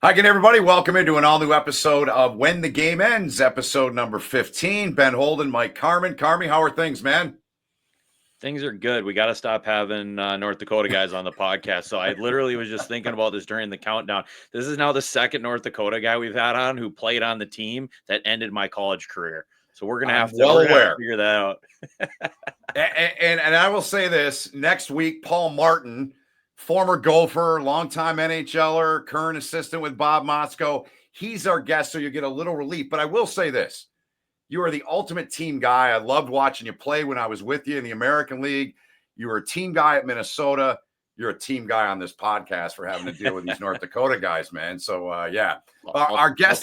Hi again, everybody. Welcome into an all-new episode of When the Game Ends, episode number 15. Ben Holden, Mike Carmen. Carmy, how are things, man? Things are good. We got to stop having North Dakota guys on the podcast. So I literally was just thinking about this during the countdown. This is now the second North Dakota guy we've had on who played on the team that ended my college career. So we're gonna have to figure that out. and I will say this: next week, Paul Martin, former Gopher, longtime NHLer, current assistant with Bob Motzko, he's our guest, so you get a little relief. But I will say this: you are the ultimate team guy. I loved watching you play when I was with you in the American League. You were a team guy at Minnesota. You're a team guy on this podcast for having to deal with these North Dakota guys, man. So yeah, our guest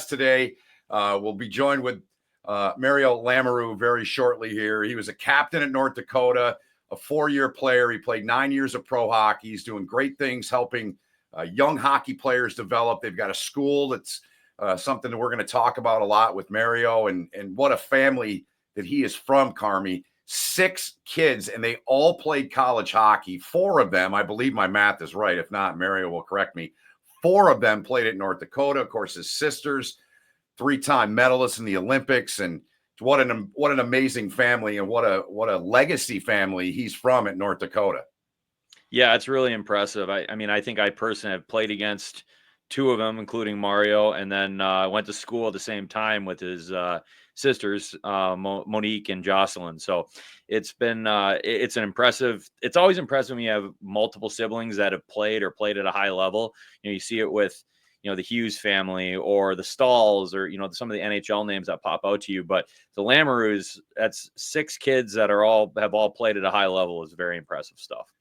today will be joined with Mario Lamoureux very shortly here. He was a captain at North Dakota, a 4-year player. He played 9 years of pro hockey. He's doing great things helping young hockey players develop. They've got a school that's something that we're going to talk about a lot with Mario, and what a family that he is from, Carmy. 6 kids, and they all played college hockey. 4 of them, I believe my math is right. If not, Mario will correct me. 4 of them played at North Dakota. Of course, his sisters, 3-time medalists in the Olympics, and what an amazing family, and what a legacy family he's from at North Dakota. Yeah, it's really impressive. I mean, I think I personally have played against 2 of them, including Mario, and then went to school at the same time with his sisters, Monique and Jocelyn. So it's always impressive when you have multiple siblings that have played at a high level. You see it with, the Hughes family or the Stalls, or, some of the NHL names that pop out to you. But the Lamoureux, that's 6 kids that have all played at a high level, is very impressive stuff.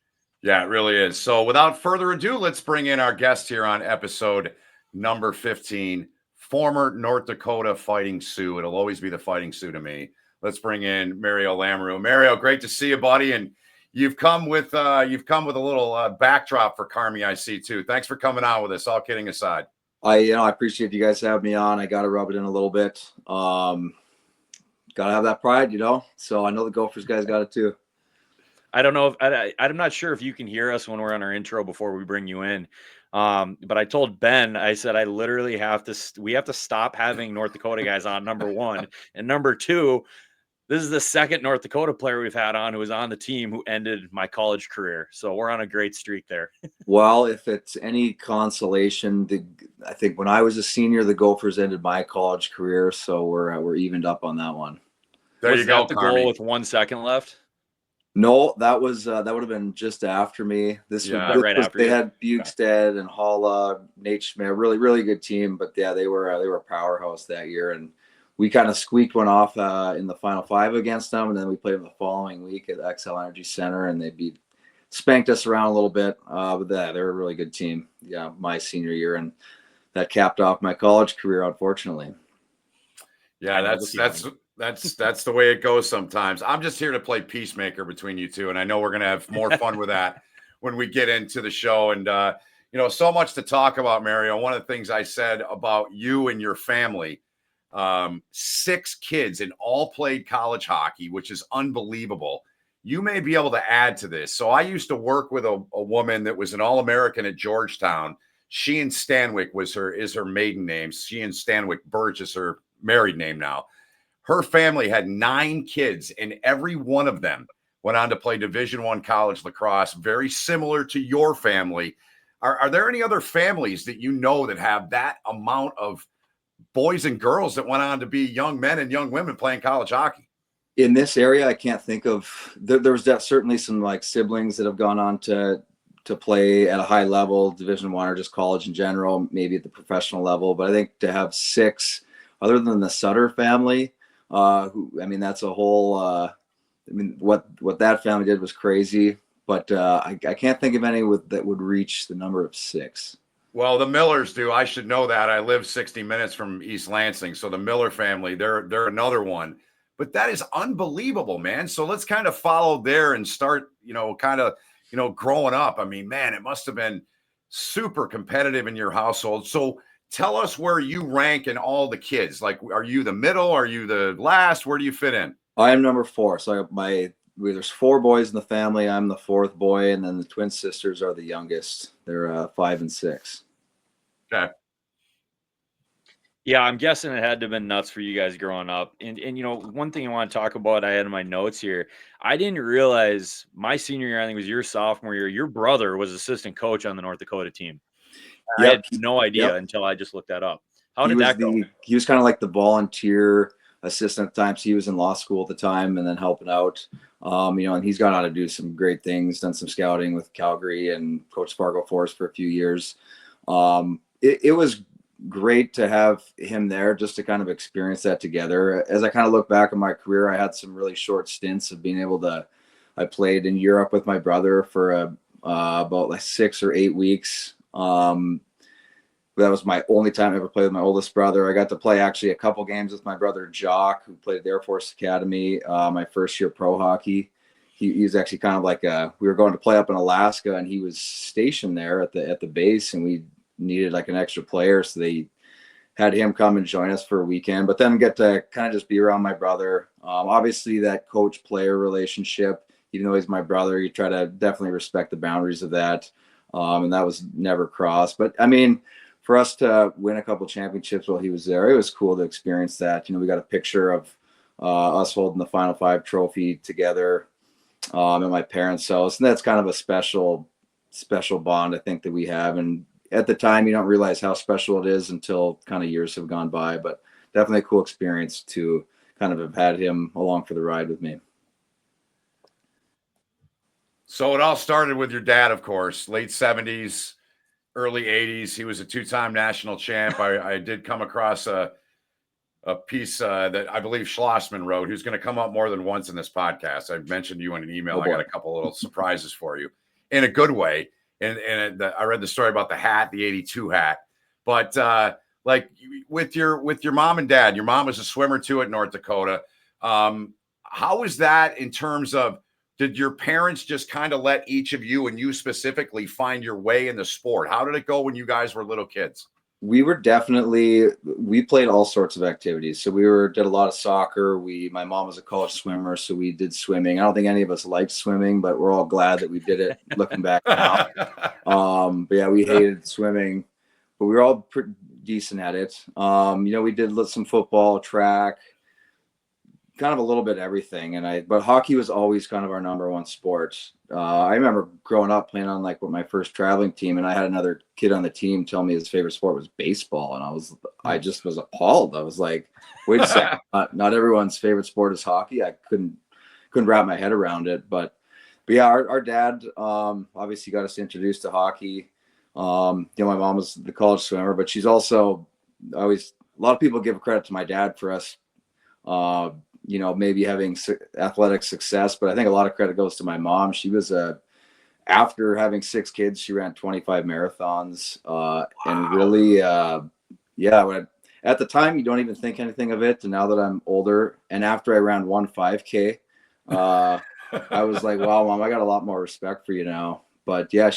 Yeah, it really is. So without further ado, let's bring in our guest here on episode number 15, former North Dakota Fighting Sioux. It'll always be the Fighting Sioux to me. Let's bring in Mario Lamoureux. Mario, great to see you, buddy. And you've come with a little backdrop for Carmy, I see, too. Thanks for coming on with us, all kidding aside. I appreciate you guys having me on. I got to rub it in a little bit. Got to have that pride, So I know the Gophers guys got it too. I don't know if I'm not sure if you can hear us when we're on our intro before we bring you in. But I told Ben, I said, I literally we have to stop having North Dakota guys on, number 1. And number 2, this is the second North Dakota player we've had on who was on the team who ended my college career. So we're on a great streak there. Well, if it's any consolation, I think when I was a senior, the Gophers ended my college career. So we're evened up on that one. There you go, the goal with 1 second left? No, that would have been just after me. After they had Bukestad and Halla, Nate Schmidt, really, really good team. But yeah, they were a powerhouse that year, and we kind of squeaked one off in the Final 5 against them, and then we played them the following week at XL Energy Center, and they spanked us around a little bit. But they're a really good team. Yeah, my senior year, and that capped off my college career, unfortunately. Yeah, that's the way it goes sometimes. I'm just here to play peacemaker between you two, and I know we're going to have more fun with that when we get into the show. And, so much to talk about, Mario. One of the things I said about you and your family, 6 kids and all played college hockey, which is unbelievable. You may be able to add to this. So I used to work with a woman that was an All-American at Georgetown. Sheehan Stanwyck is her maiden name. Sheehan Stanwyck Birch is her married name now. Her family had 9 kids, and every one of them went on to play Division I college lacrosse, very similar to your family. Are there any other families that you know that have that amount of boys and girls that went on to be young men and young women playing college hockey? In this area, I can't think of. There was certainly some siblings that have gone on to play at a high level, Division I or just college in general, maybe at the professional level. But I think to have 6, other than the Sutter family, that's a whole. What that family did was crazy, but I can't think of any that would reach the number of 6. Well, the Millers do. I should know that. I live 60 minutes from East Lansing, so the Miller family, they're another one. But that is unbelievable, man. So let's kind of follow there and start, growing up. I mean, man, it must have been super competitive in your household. So tell us where you rank in all the kids. Like, are you the middle? Are you the last? Where do you fit in? I am number 4. So there's 4 boys in the family. I'm the 4th boy, and then the twin sisters are the youngest. They're 5 and 6. Okay. Yeah, I'm guessing it had to have been nuts for you guys growing up. And one thing I want to talk about, I had in my notes here. I didn't realize my senior year, I think it was your sophomore year, your brother was assistant coach on the North Dakota team. I Yep. had no idea Yep. until I just looked that up. How He did was that go? he was kind of like the volunteer assistant at times. He was in law school at the time and then helping out. And he's gone on to do some great things, done some scouting with Calgary and coached Fargo Forest for a few years. It was great to have him there just to kind of experience that together. As I kind of look back on my career, I had some really short stints of being able to, I played in Europe with my brother for about like 6 or 8 weeks. That was my only time I ever played with my oldest brother. I got to play actually a couple games with my brother Jock, who played at the Air Force Academy. My first year pro hockey. He was actually kind of like we were going to play up in Alaska, and he was stationed there at the base, and we needed like an extra player, so they had him come and join us for a weekend. But then get to kind of just be around my brother. Obviously, that coach-player relationship, even though he's my brother, you try to definitely respect the boundaries of that, and that was never crossed. But I mean, for us to win a couple championships while he was there, it was cool to experience that. We got a picture of us holding the Final Five trophy together at my parents' house, and that's kind of a special bond I think that we have. And at the time, you don't realize how special it is until kind of years have gone by. But definitely a cool experience to kind of have had him along for the ride with me. So it all started with your dad, of course, late 70s. Early 80s. He was a 2-time national champ. I did come across a piece that I believe Schlossman wrote, who's going to come up more than once in this podcast. I've mentioned you in an email. I got a couple little surprises for you in a good way. And I read the story about the hat, the 82 hat. But like with your mom and dad, your mom was a swimmer too at North Dakota. How was that in terms of, did your parents just kind of let each of you, and you specifically, find your way in the sport? How did it go when you guys were little kids? We played all sorts of activities. So did a lot of soccer. My mom was a college swimmer, so we did swimming. I don't think any of us liked swimming, but we're all glad that we did it looking back now. But yeah, we hated swimming, but we were all pretty decent at it. We did some football, track, kind of a little bit of everything. But hockey was always kind of our number one sport. I remember growing up playing on with my first traveling team, and I had another kid on the team tell me his favorite sport was baseball. And I just was appalled. I was like, wait a second, not everyone's favorite sport is hockey. I couldn't wrap my head around it. But yeah, our dad obviously got us introduced to hockey. My mom was the college swimmer, but she's also a lot of people give credit to my dad for us maybe having athletic success, but I think a lot of credit goes to my mom. She was after having 6 kids, she ran 25 marathons, and really, at the time you don't even think anything of it. And now that I'm older, and after I ran 1 5K, I was like, wow, Mom, I got a lot more respect for you now. But yeah,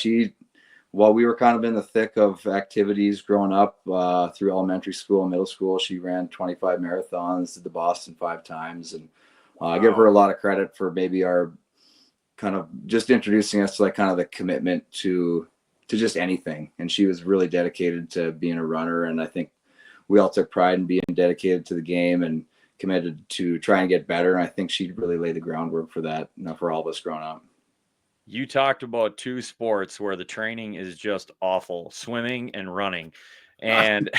while we were kind of in the thick of activities growing up through elementary school and middle school, she ran 25 marathons, did the Boston 5 times. And I give her a lot of credit for maybe our kind of just introducing us to kind of the commitment to just anything. And she was really dedicated to being a runner. And I think we all took pride in being dedicated to the game and committed to try and get better. And I think she really laid the groundwork for that, for all of us growing up. You talked about 2 sports where the training is just awful: swimming and running. And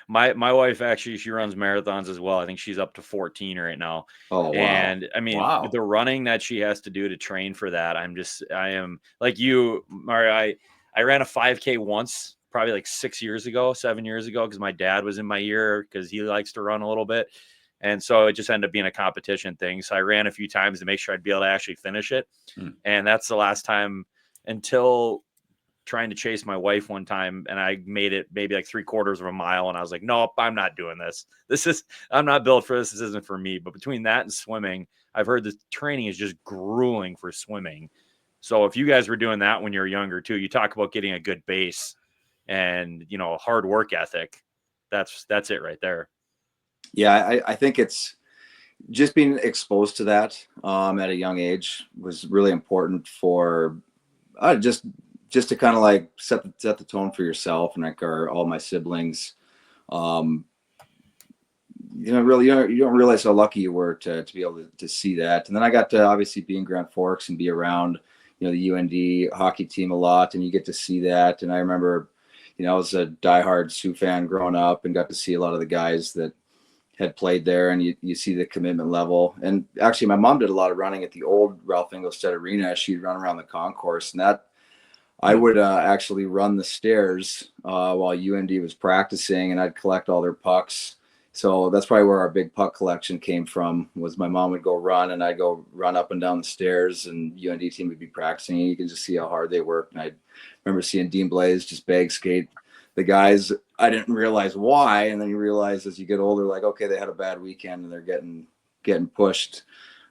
my wife, actually, she runs marathons as well. I think she's up to 14 right now. Oh, wow. And I mean, the running that she has to do to train for that, I am like you, Mario. I ran a 5K once, probably like 7 years ago, because my dad was in my ear because he likes to run a little bit. And so it just ended up being a competition thing. So I ran a few times to make sure I'd be able to actually finish it. And that's the last time, until trying to chase my wife one time, and I made it maybe like 3/4 of a mile. And I was like, nope, I'm not doing this. I'm not built for this. This isn't for me. But between that and swimming, I've heard the training is just grueling for swimming. So if you guys were doing that when you were younger too, you talk about getting a good base and, hard work ethic. That's it right there. Yeah, I think it's just being exposed to that at a young age was really important for just just to kind of like set the tone for yourself and like all my siblings. Really, you don't realize how lucky you were to be able to see that. And then I got to obviously be in Grand Forks and be around, the UND hockey team a lot, and you get to see that. And I remember, I was a diehard Sioux fan growing up and got to see a lot of the guys that had played there, and you see the commitment level. And actually, my mom did a lot of running at the old Ralph Engelstad Arena. She'd run around the concourse, and that I would actually run the stairs while UND was practicing, and I'd collect all their pucks. So that's probably where our big puck collection came from, was my mom would go run and I'd go run up and down the stairs, and UND team would be practicing. And you can just see how hard they worked. And I remember seeing Dean Blaze just bag skate the guys. I didn't realize why. And then you realize as you get older, like, okay, they had a bad weekend and they're getting pushed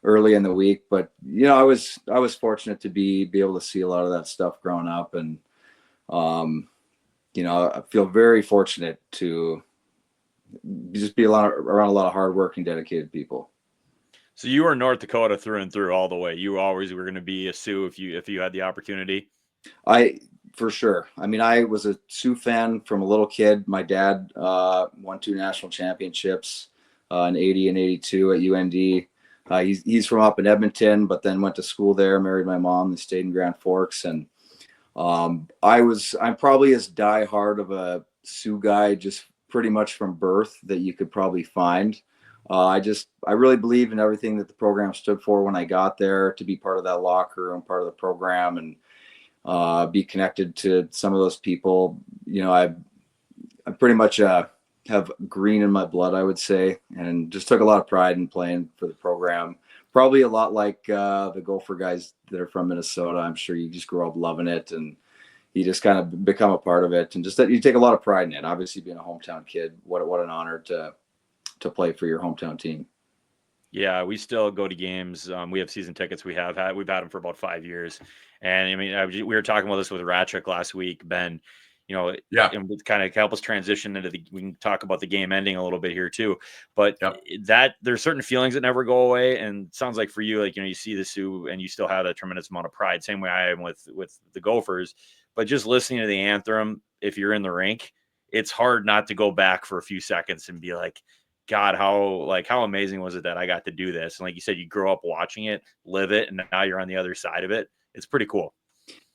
early in the week. But, I was fortunate to be able to see a lot of that stuff growing up. And, I feel very fortunate to just be around a lot of hardworking, dedicated people. So you were North Dakota through and through all the way. You always were going to be a Sioux if you had the opportunity. For sure. I mean, I was a Sioux fan from a little kid. My dad won 2 national championships in 80 and 82 at UND. He's from up in Edmonton, but then went to school there, married my mom, and stayed in Grand Forks. And I'm probably as diehard of a Sioux guy just pretty much from birth that you could probably find. I really believed in everything that the program stood for when I got there, to be part of that locker room, part of the program, and be connected to some of those people. I pretty much have green in my blood, I would say, and just took a lot of pride in playing for the program. Probably a lot like the Gopher guys that are from Minnesota. I'm sure you just grow up loving it, and you just kind of become a part of it, and just that you take a lot of pride in it. Obviously, being a hometown kid, what an honor to play for your hometown team. Yeah, we still go to games. We have season tickets. We've had them for about 5 years. And I mean, we were talking about this with Ratchik last week, Ben. And kind of help us transition into we can talk about the game ending a little bit here too. But that there's certain feelings that never go away. And it sounds like for you, like, you see the Sioux and you still have that tremendous amount of pride. Same way I am with the Gophers. But just listening to the anthem, if you're in the rink, it's hard not to go back for a few seconds and be like, God, how amazing was it that I got to do this? And like you said, you grow up watching it, live it, and now you're on the other side of it. It's pretty cool.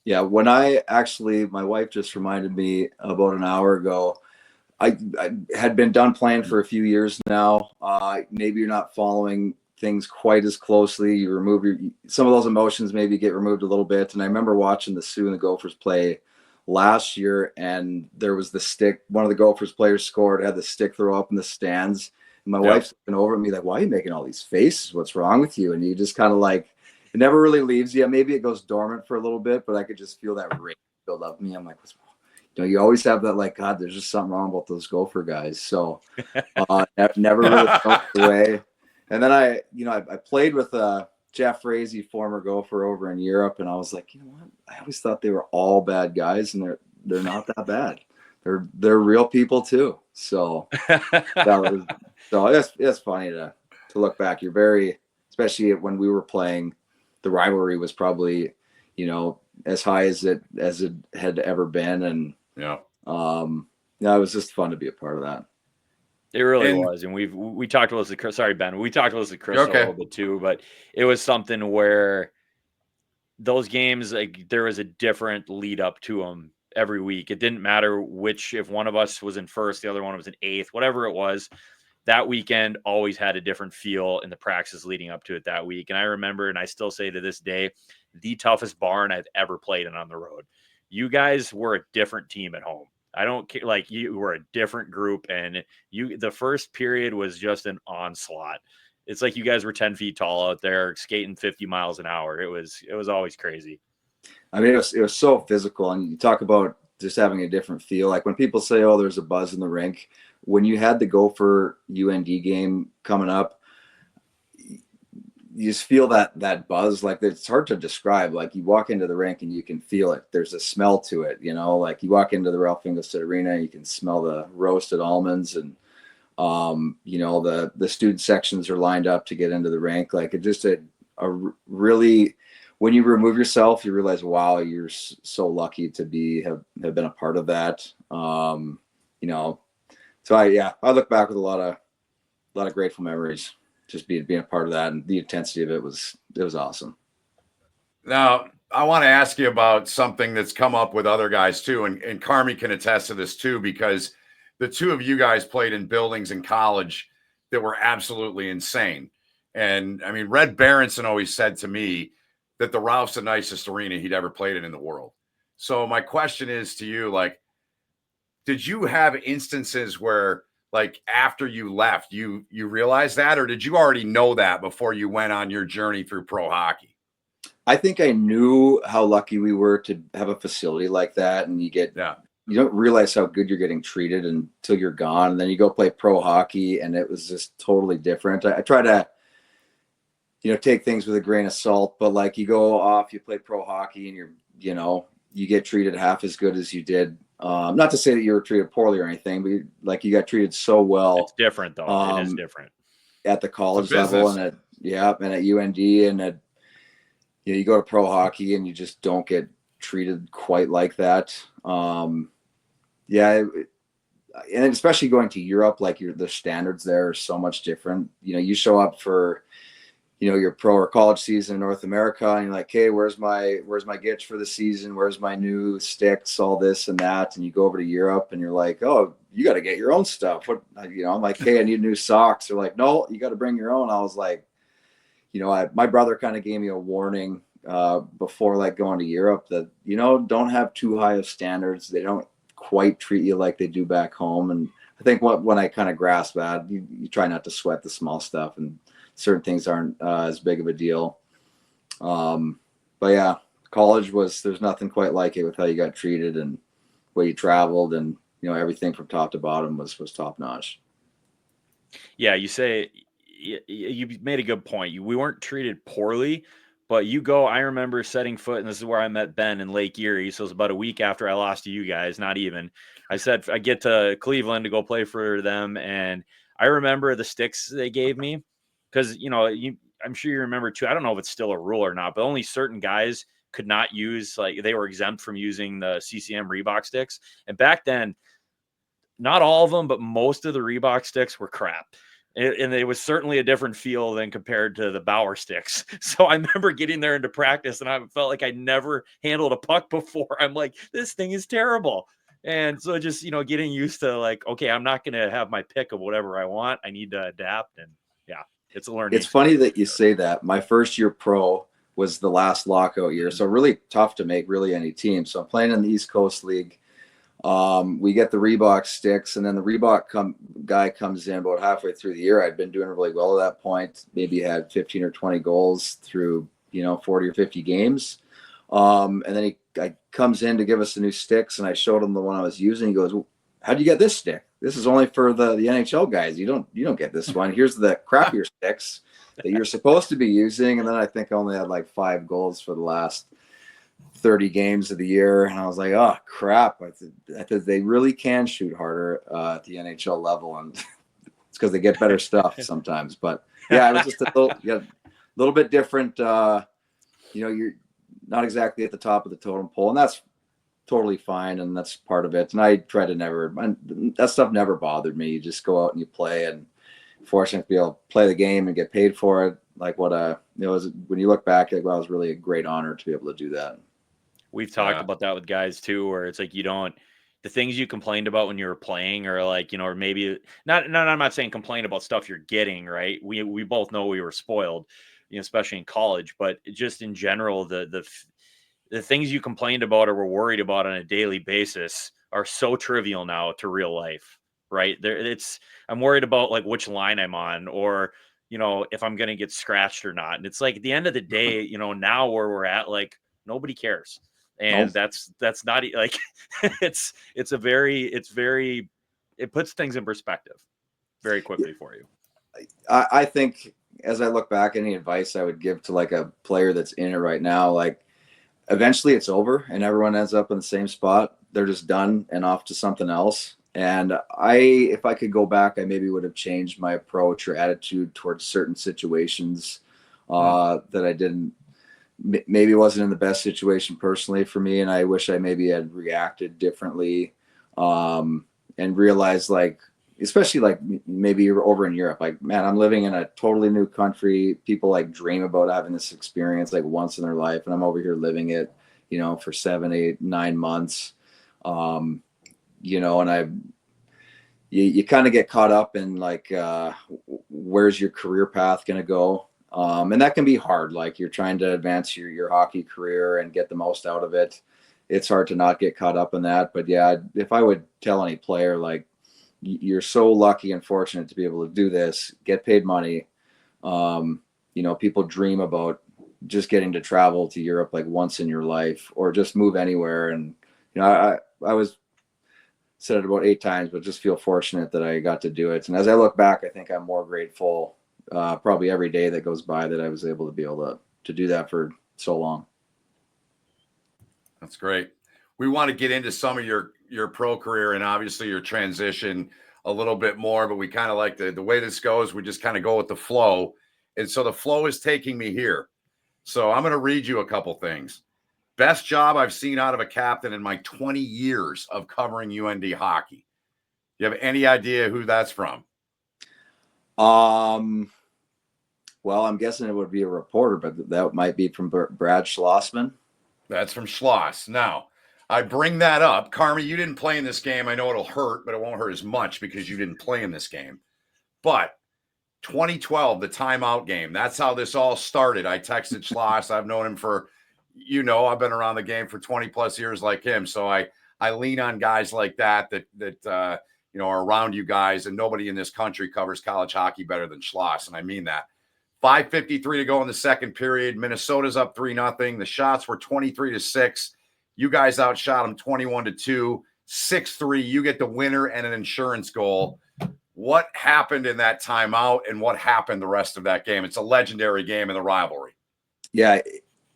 Yeah, when my wife just reminded me about an hour ago, I had been done playing for a few years now. Maybe you're not following things quite as closely. You remove some of those emotions, maybe get removed a little bit. And I remember watching the Sioux and the Gophers play last year, and there was the stick. One of the Gophers players scored, had the stick throw up in the stands. And my wife's looking over at me like, why are you making all these faces? What's wrong with you? And you just kind of like, it never really leaves you. Maybe it goes dormant for a little bit, but I could just feel that rage build up in me. I'm like, what's wrong? You always have that, like, God, there's just something wrong about those Gopher guys. So never really felt the way. And then I played with Jeff Frazee, former Gopher, over in Europe, and I was like, what? I always thought they were all bad guys, and they're not that bad. They're real people too. So it's funny to look back. You're very, especially when we were playing, the rivalry was probably, as high as it had ever been, and it was just fun to be a part of that. It really was. And we talked about this. Sorry, Ben. We talked about this with Chris a little bit too, but it was something where those games, like, there was a different lead up to them every week. It didn't matter if one of us was in first, the other one was in eighth, whatever it was. That weekend always had a different feel in the practices leading up to it that week. And I remember, and I still say to this day, the toughest barn I've ever played in on the road. You guys were a different team at home. I don't care. Like, you were a different group, and the first period was just an onslaught. It's like you guys were 10 feet tall out there skating 50 miles an hour. It was always crazy. I mean, it was so physical, and you talk about just having a different feel. Like when people say, oh, there's a buzz in the rink, when you had the Gopher UND game coming up, you just feel that buzz. Like, it's hard to describe. Like, you walk into the rink and you can feel it. There's a smell to it, like you walk into the Ralph Engelstad Arena and you can smell the roasted almonds, and the student sections are lined up to get into the rink. Like, it just a really, when you remove yourself, you realize, wow, you're so lucky to have been a part of that. You know, so I look back with a lot of grateful memories, just being a part of that, and the intensity of it was awesome. Now, I want to ask you about something that's come up with other guys too, and Carmi can attest to this too, because the two of you guys played in buildings in college that were absolutely insane. And I mean, Red Berenson always said to me that the Ralph's the nicest arena he'd ever played in the world. So my question is to you, like, did you have instances where, like, after you left, you realized that, or did you already know that before you went on your journey through pro hockey? I think I knew how lucky we were to have a facility like that, and you don't realize how good you're getting treated until you're gone, and then you go play pro hockey, and it was just totally different. I try to, take things with a grain of salt, but like you go off, you play pro hockey, and you get treated half as good as you did. Not to say that you were treated poorly or anything, but you got treated so well. It's different though. It is different at the college level, and at UND, and you go to pro hockey and you just don't get treated quite like that. And especially going to Europe, like the standards there are so much different. You show up for, your pro or college season in North America, and you're like, hey, where's my gitch for the season? Where's my new sticks? All this and that. And you go over to Europe and you're like, oh, you got to get your own stuff. I'm like, hey, I need new socks. They're like, no, you got to bring your own. I was like, my brother kind of gave me a warning before like going to Europe that, don't have too high of standards. They don't quite treat you like they do back home. And I think when I kind of grasp that, you try not to sweat the small stuff, and certain things aren't as big of a deal. But yeah, college there's nothing quite like it with how you got treated and where you traveled, and, everything from top to bottom was top notch. Yeah. You made a good point. We weren't treated poorly, but I remember setting foot, and this is where I met Ben in Lake Erie. So it was about a week after I lost to you guys, not even. I said, I get to Cleveland to go play for them. And I remember the sticks they gave me because, I'm sure you remember too. I don't know if it's still a rule or not, but only certain guys could not use, like, they were exempt from using the CCM Reebok sticks. And back then, not all of them, but most of the Reebok sticks were crap. And it was certainly a different feel than compared to the Bauer sticks. So I remember getting there into practice, and I felt like I never handled a puck before. I'm like, this thing is terrible. And so just, getting used to, like, okay, I'm not going to have my pick of whatever I want. I need to adapt. And yeah, it's a learning. It's funny that you say that. My first year pro was the last lockout year. So really tough to make really any team. So I'm playing in the East Coast League. We get the Reebok sticks, and then the Reebok guy comes in about halfway through the year. I'd been doing really well at that point, maybe had 15 or 20 goals through, 40 or 50 games. And then he comes in to give us the new sticks, and I showed him the one I was using. He goes, how'd you get this stick? This is only for the NHL guys. You don't get this one. Here's the crappier sticks that you're supposed to be using. And then I think I only had like 5 goals for the last 30 games of the year, and I was like, oh crap, I thought they really can shoot harder at the NHL level, and it's because they get better stuff sometimes. But yeah, it was just a little bit different. You're not exactly at the top of the totem pole, and that's totally fine, and that's part of it. And I try to that stuff never bothered me. You just go out and you play, and fortunate to be able to play the game and get paid for it. Like when you look back, like, well, it was really a great honor to be able to do that. We've talked about that with guys too, where it's like the things you complained about when you were playing, or like, or maybe not, I'm not saying complain about stuff you're getting, right? We both know we were spoiled, especially in college, but just in general, the things you complained about or were worried about on a daily basis are so trivial now to real life, right? I'm worried about like which line I'm on, or, if I'm going to get scratched or not. And it's like at the end of the day, now where we're at, like nobody cares. And that's not like, it puts things in perspective very quickly for you. I think as I look back, any advice I would give to like a player that's in it right now, like eventually it's over and everyone ends up in the same spot. They're just done and off to something else. And if I could go back, I maybe would have changed my approach or attitude towards certain situations that I didn't maybe wasn't in the best situation personally for me, and I wish I maybe had reacted differently, and realized, like, especially like maybe you're over in Europe, like, man, I'm living in a totally new country. People like dream about having this experience like once in their life, and I'm over here living it, for 7, 8, 9 months. And you kind of get caught up in like, where's your career path going to go? And that can be hard. Like, you're trying to advance your hockey career and get the most out of it. It's hard to not get caught up in that. But yeah, if I would tell any player, like, you're so lucky and fortunate to be able to do this, get paid money. People dream about just getting to travel to Europe like once in your life, or just move anywhere. And, I was said it about 8 times, but just feel fortunate that I got to do it. And as I look back, I think I'm more grateful probably every day that goes by that I was able to do that for so long. That's great. We want to get into some of your pro career and obviously your transition a little bit more, but we kind of like the way this goes, we just kind of go with the flow. And so the flow is taking me here. So I'm going to read you a couple things. Best job I've seen out of a captain in my 20 years of covering UND hockey. You have any idea who that's from? Well, I'm guessing it would be a reporter, but that might be from Brad Schlossman. That's from Schloss. Now, I bring that up. Carmi, you didn't play in this game. I know it'll hurt, but it won't hurt as much because you didn't play in this game. But 2012, the timeout game, that's how this all started. I texted Schloss. I've known him for, I've been around the game for 20 plus years like him. So I lean on guys like that are around you guys, and nobody in this country covers college hockey better than Schloss. And I mean that. 5:53 to go in the second period. Minnesota's up 3-0. The shots were 23-6. You guys outshot them 21-2, 6-3. You get the winner and an insurance goal. What happened in that timeout, and what happened the rest of that game? It's a legendary game in the rivalry. Yeah,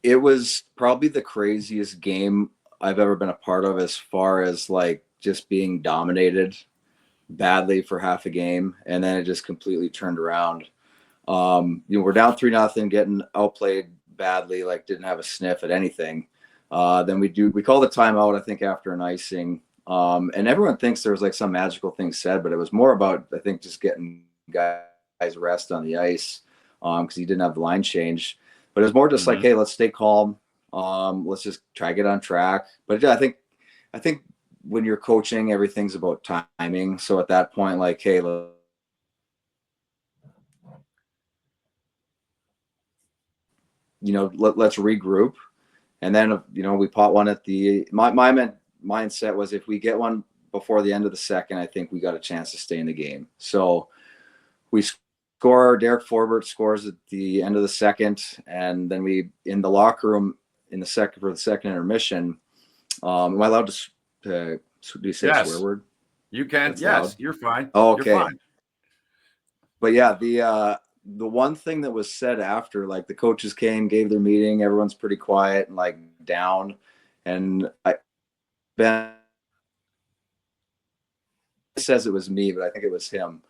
it was probably the craziest game I've ever been a part of, as far as like just being dominated badly for half a game, and then it just completely turned around. We're down 3-0, getting outplayed badly, like didn't have a sniff at anything. Then we call the timeout, I think, after an icing. And everyone thinks there was like some magical thing said, but it was more about, I think, just getting guys rest on the ice, because he didn't have the line change. But it was more just like, hey, let's stay calm. Let's just try to get on track. But I think when you're coaching, everything's about timing. So at that point, like, hey, let's regroup. And then, we pot one at my mindset was, if we get one before the end of the second, I think we got a chance to stay in the game. So we score. Derek Forbert scores at the end of the second. And then we, in the locker room for the second intermission, am I allowed to do you say a swear word? You can. That's yes, loud. You're fine. Oh, okay. You're fine. But yeah, the one thing that was said after, like, the coaches came, gave their meeting, everyone's pretty quiet and like down. And Ben says it was me, but I think it was him.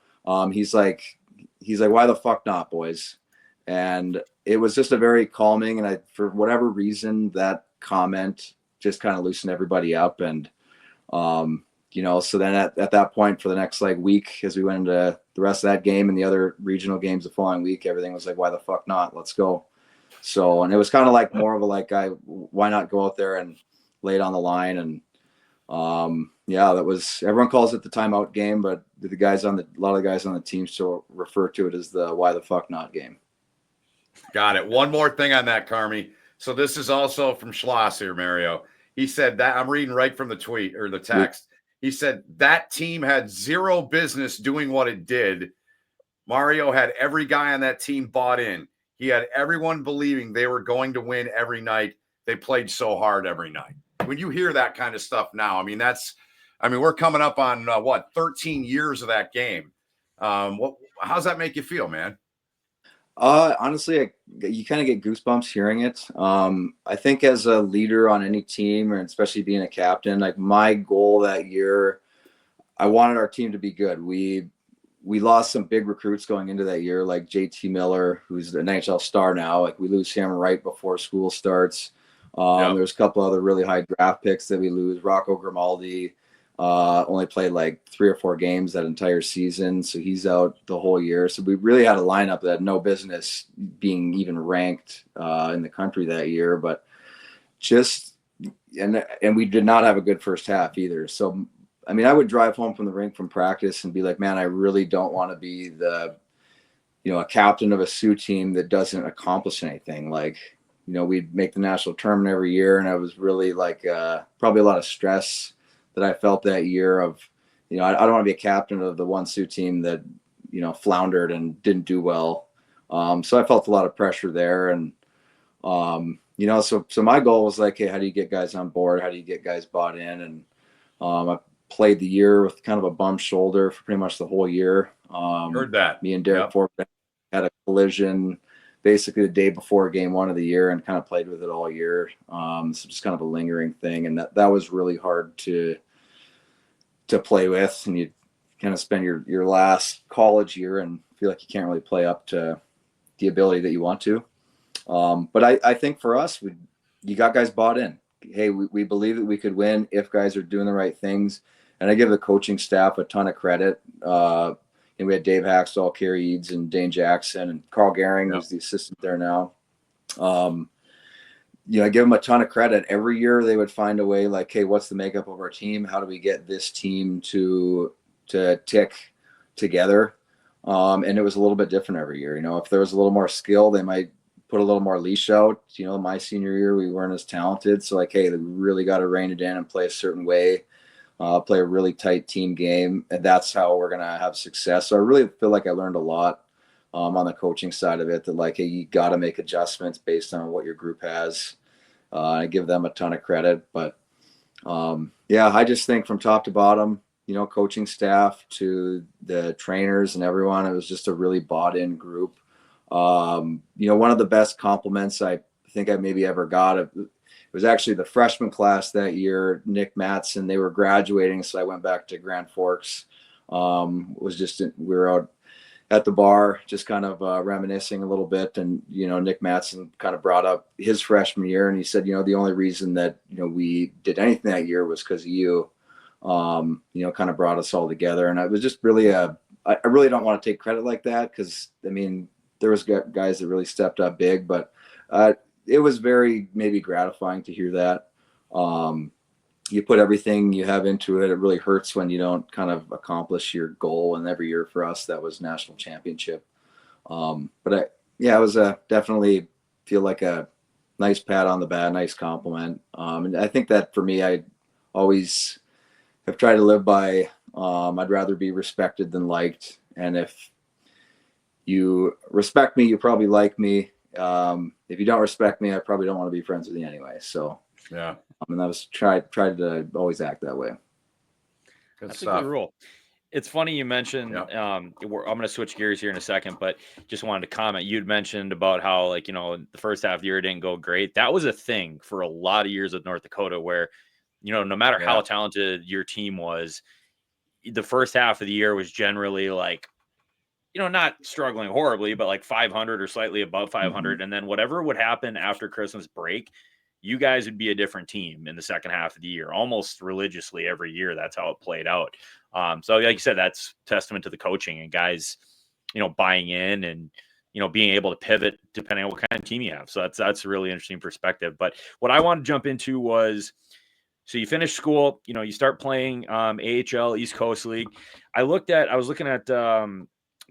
He's like, why the fuck not, boys? And it was just a very calming, and for whatever reason, that comment just kind of loosened everybody up. And, so then at that point, for the next like week, as we went into the rest of that game and the other regional games the following week, everything was like, why the fuck not? Let's go. So, and it was kind of like more of a like, why not go out there and lay it on the line? And that was, everyone calls it the timeout game, but a lot of the guys on the team still refer to it as the why the fuck not game. Got it. One more thing on that, Carmi. So this is also from Schloss here, Mario. He said that, I'm reading right from the tweet or the text. He said that team had zero business doing what it did. Mario had every guy on that team bought in. He had everyone believing they were going to win every night. They played so hard every night. When you hear that kind of stuff now, we're coming up on 13 years of that game. How's that make you feel, man? Honestly, you kind of get goosebumps hearing it. I think as a leader on any team, or especially being a captain, like, my goal that year, I wanted our team to be good. We we lost some big recruits going into that year, like JT Miller, who's an NHL star now. Like we lose him right before school starts. There's a couple other really high draft picks that we lose. Rocco Grimaldi only played like 3 or 4 games that entire season, so he's out the whole year. So we really had a lineup that had no business being even ranked in the country that year. But and we did not have a good first half either. So I mean, I would drive home from the rink from practice and be like, man, I really don't want to be a captain of a Sioux team that doesn't accomplish anything. Like, we'd make the national tournament every year, and I was really like probably a lot of stress that I felt that year of, I don't want to be a captain of the one Sioux team that, floundered and didn't do well. So I felt a lot of pressure there. And, so my goal was like, hey, how do you get guys on board? How do you get guys bought in? And I played the year with kind of a bum shoulder for pretty much the whole year. Heard that. Me and Derek Ford had a collision basically the day before game 1 of the year and kind of played with it all year. So just kind of a lingering thing. And that was really hard to play with. And you kind of spend your last college year and feel like you can't really play up to the ability that you want to. But I think for us, you got guys bought in. Hey, we believe that we could win if guys are doing the right things. And I give the coaching staff a ton of credit. And we had Dave Haxtell, Kerry Eads, and Dane Jackson, and Carl Gehring, who's the assistant there now. I give them a ton of credit. Every year they would find a way like, hey, what's the makeup of our team? How do we get this team to tick together? And it was a little bit different every year. If there was a little more skill, they might put a little more leash out. My senior year, we weren't as talented. So like, hey, we really got to rein it in and play a certain way. Play a really tight team game, and that's how we're going to have success. So I really feel like I learned a lot on the coaching side of it, that like, hey, you got to make adjustments based on what your group has. I give them a ton of credit, but I just think from top to bottom, coaching staff to the trainers and everyone, it was just a really bought in group. One of the best compliments I think I maybe ever got, it was actually the freshman class that year, Nick Mattson. They were graduating, so I went back to Grand Forks. We were out at the bar, just kind of reminiscing a little bit, and Nick Mattson kind of brought up his freshman year, and he said, the only reason that we did anything that year was because of you. Kind of brought us all together, and it was just really I really don't want to take credit like that, because I mean there was guys that really stepped up big, but it was very maybe gratifying to hear that. You put everything you have into it. It really hurts when you don't kind of accomplish your goal. And every year for us, that was national championship. It was definitely feel like a nice pat on the back, nice compliment. And I think that for me, I always have tried to live by, I'd rather be respected than liked. And if you respect me, you probably like me. If you don't respect me, I probably don't want to be friends with you anyway. So yeah, and I was tried to always act that way. That's a good rule. It's funny you mentioned. I'm going to switch gears here in a second, but just wanted to comment. You'd mentioned about how the first half of the year didn't go great. That was a thing for a lot of years at North Dakota, where no matter how talented your team was, the first half of the year was generally like, not struggling horribly, but like 500 or slightly above 500. Mm-hmm. And then whatever would happen after Christmas break, you guys would be a different team in the second half of the year, almost religiously every year. That's how it played out. So like you said, that's testament to the coaching and guys, buying in and, being able to pivot depending on what kind of team you have. So that's a really interesting perspective. But what I want to jump into was, so you finish school, you start playing AHL East Coast League. I was looking at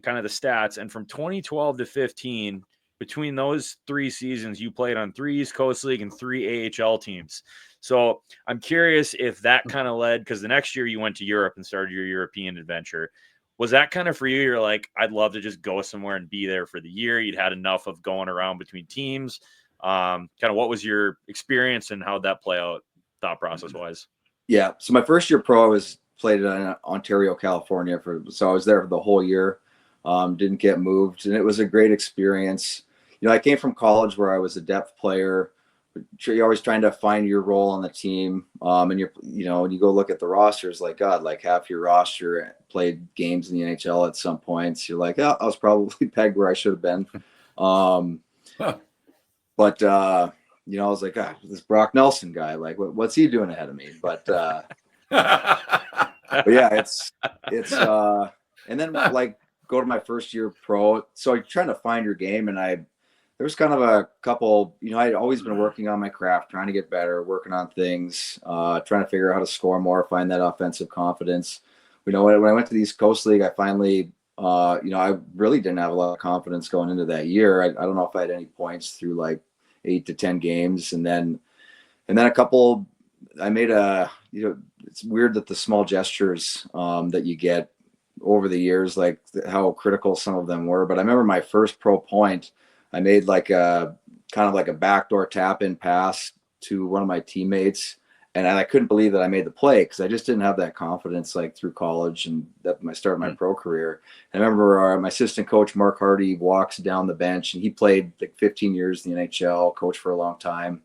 kind of the stats, and from 2012 to 15, between those 3 seasons, you played on 3 East Coast League and 3 AHL teams. So I'm curious if that kind of led, because the next year you went to Europe and started your European adventure. Was that kind of for you? You're like, I'd love to just go somewhere and be there for the year. You'd had enough of going around between teams. Kind of what was your experience and how'd that play out thought process wise? Yeah. So my first year pro was played in Ontario, California so I was there for the whole year. Didn't get moved, and it was a great experience. I came from college where I was a depth player. you're always trying to find your role on the team. And when you go look at the rosters, like God, like half your roster played games in the NHL at some points. You're like, oh, I was probably pegged where I should have been. But I was like, this Brock Nelson guy, like, what's he doing ahead of me? But yeah, it's and then like go to my first year pro. So you're trying to find your game, and there was kind of a couple, I'd always been working on my craft, trying to get better, working on things, trying to figure out how to score more, find that offensive confidence. When I went to the East Coast League, I finally, I really didn't have a lot of confidence going into that year. I don't know if I had any points through like 8 to 10 games. And then a couple, I made it's weird that the small gestures that you get over the years, like how critical some of them were. But I remember my first pro point, I made like a kind of like a backdoor tap in pass to one of my teammates. And I couldn't believe that I made the play because I just didn't have that confidence like through college and that I started my pro career. And I remember my assistant coach, Mark Hardy, walks down the bench, and he played like 15 years in the NHL, coached for a long time.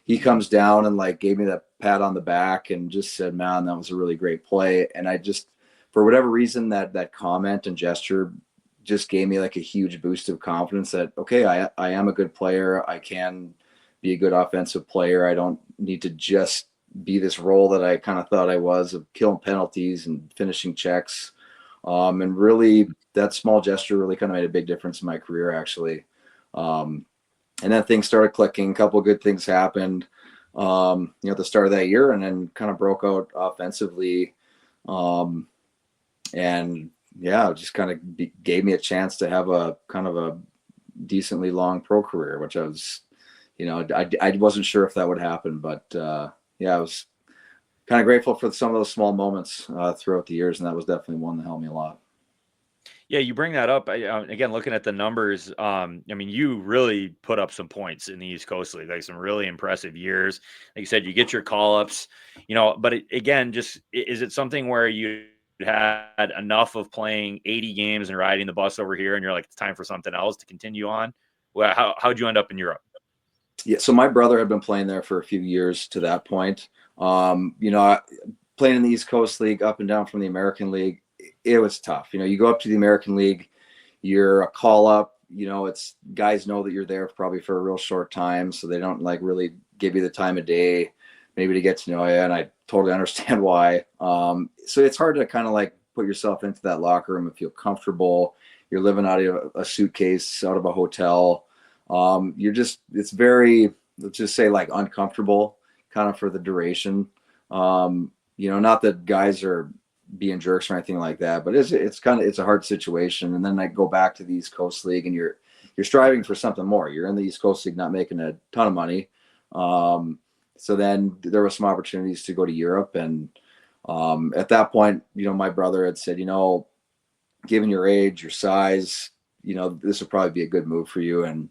He comes down and like gave me that pat on the back and just said, man, that was a really great play. And I just, for whatever reason, that comment and gesture just gave me like a huge boost of confidence that, okay, I am a good player. I can be a good offensive player. I don't need to just be this role that I kind of thought I was, of killing penalties and finishing checks. And really that small gesture really kind of made a big difference in my career, actually. And then things started clicking. A couple of good things happened, at the start of that year, and then kind of broke out offensively. And yeah, it just kind of gave me a chance to have a kind of a decently long pro career, which I was, I wasn't sure if that would happen, but yeah, I was kind of grateful for some of those small moments throughout the years, and that was definitely one that helped me a lot. Yeah, you bring that up again. Looking at the numbers, I mean, you really put up some points in the East Coast League, like some really impressive years. Like you said, you get your call ups, But again, just is it something where you had enough of playing 80 games and riding the bus over here, and you're like, it's time for something else to continue on? Well, how'd you end up in Europe? Yeah, so my brother had been playing there for a few years to that point. Playing in the East Coast League, up and down from the American League, it was tough. You go up to the American League, you're a call up, it's guys know that you're there probably for a real short time, so they don't like really give you the time of day maybe to get to know you, and I totally understand why. So it's hard to kind of like put yourself into that locker room and feel comfortable. You're living out of a suitcase, out of a hotel. It's very, let's just say, like uncomfortable kind of for the duration. Not that guys are being jerks or anything like that, but it's a hard situation. And then I go back to the East Coast League, and you're striving for something more. You're in the East Coast League, not making a ton of money. So then there were some opportunities to go to Europe. And at that point, my brother had said, given your age, your size, this would probably be a good move for you. And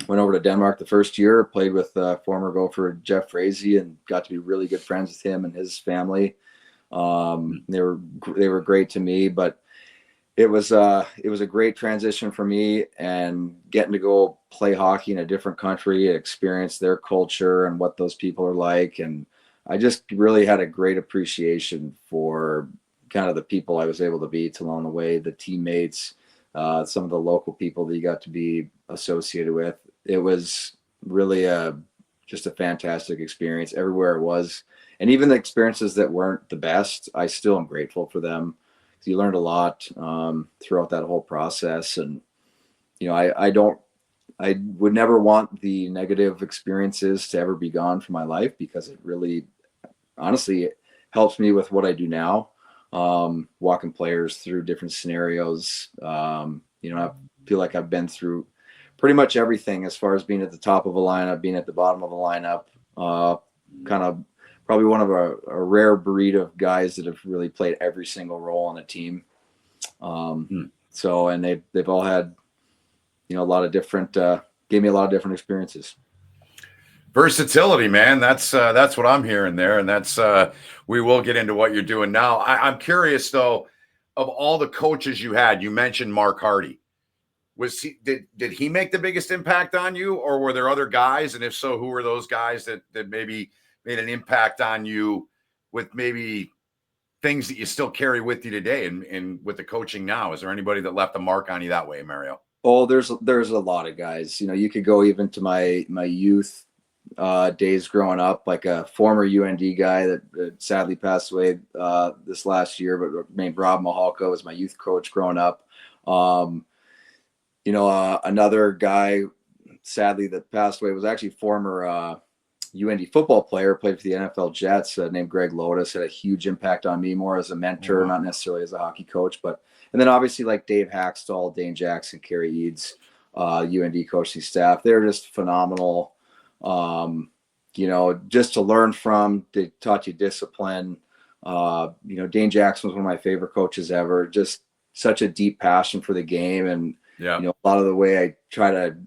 went over to Denmark the first year, played with former gopher Jeff Frazee, and got to be really good friends with him and his family. They were great to me, but it was a great transition for me, and getting to go play hockey in a different country, experience their culture and what those people are like. And I just really had a great appreciation for kind of the people I was able to meet along the way, the teammates, some of the local people that you got to be associated with. It was really just a fantastic experience everywhere it was. And even the experiences that weren't the best, I still am grateful for them. You learned a lot throughout that whole process. And, I would never want the negative experiences to ever be gone from my life, because it really, honestly, it helps me with what I do now. Walking players through different scenarios. I feel like I've been through pretty much everything, as far as being at the top of a lineup, being at the bottom of a lineup, kind of probably one of a rare breed of guys that have really played every single role on a team. So, and they've all had, a lot of different, gave me a lot of different experiences. Versatility, man. That's what I'm hearing there. And that's, we will get into what you're doing now. I'm curious though, of all the coaches you had, you mentioned Mark Hardy. did he make the biggest impact on you, or were there other guys? And if so, who were those guys that maybe made an impact on you with maybe things that you still carry with you today and with the coaching now? Is there anybody that left a mark on you that way, Mario? Oh, there's a lot of guys. You could go even to my youth days growing up, like a former UND guy that sadly passed away this last year, but named Rob Mahalka was my youth coach growing up. Another guy, sadly, that passed away was actually former UND football player, played for the NFL Jets, named Greg Lotus, had a huge impact on me, more as a mentor, not necessarily as a hockey coach. And then obviously like Dave Hackstall, Dane Jackson, Kerry Eads, UND coaching staff, they're just phenomenal. Just to learn from. They taught you discipline. Dane Jackson was one of my favorite coaches ever. Just such a deep passion for the game. And, a lot of the way I try to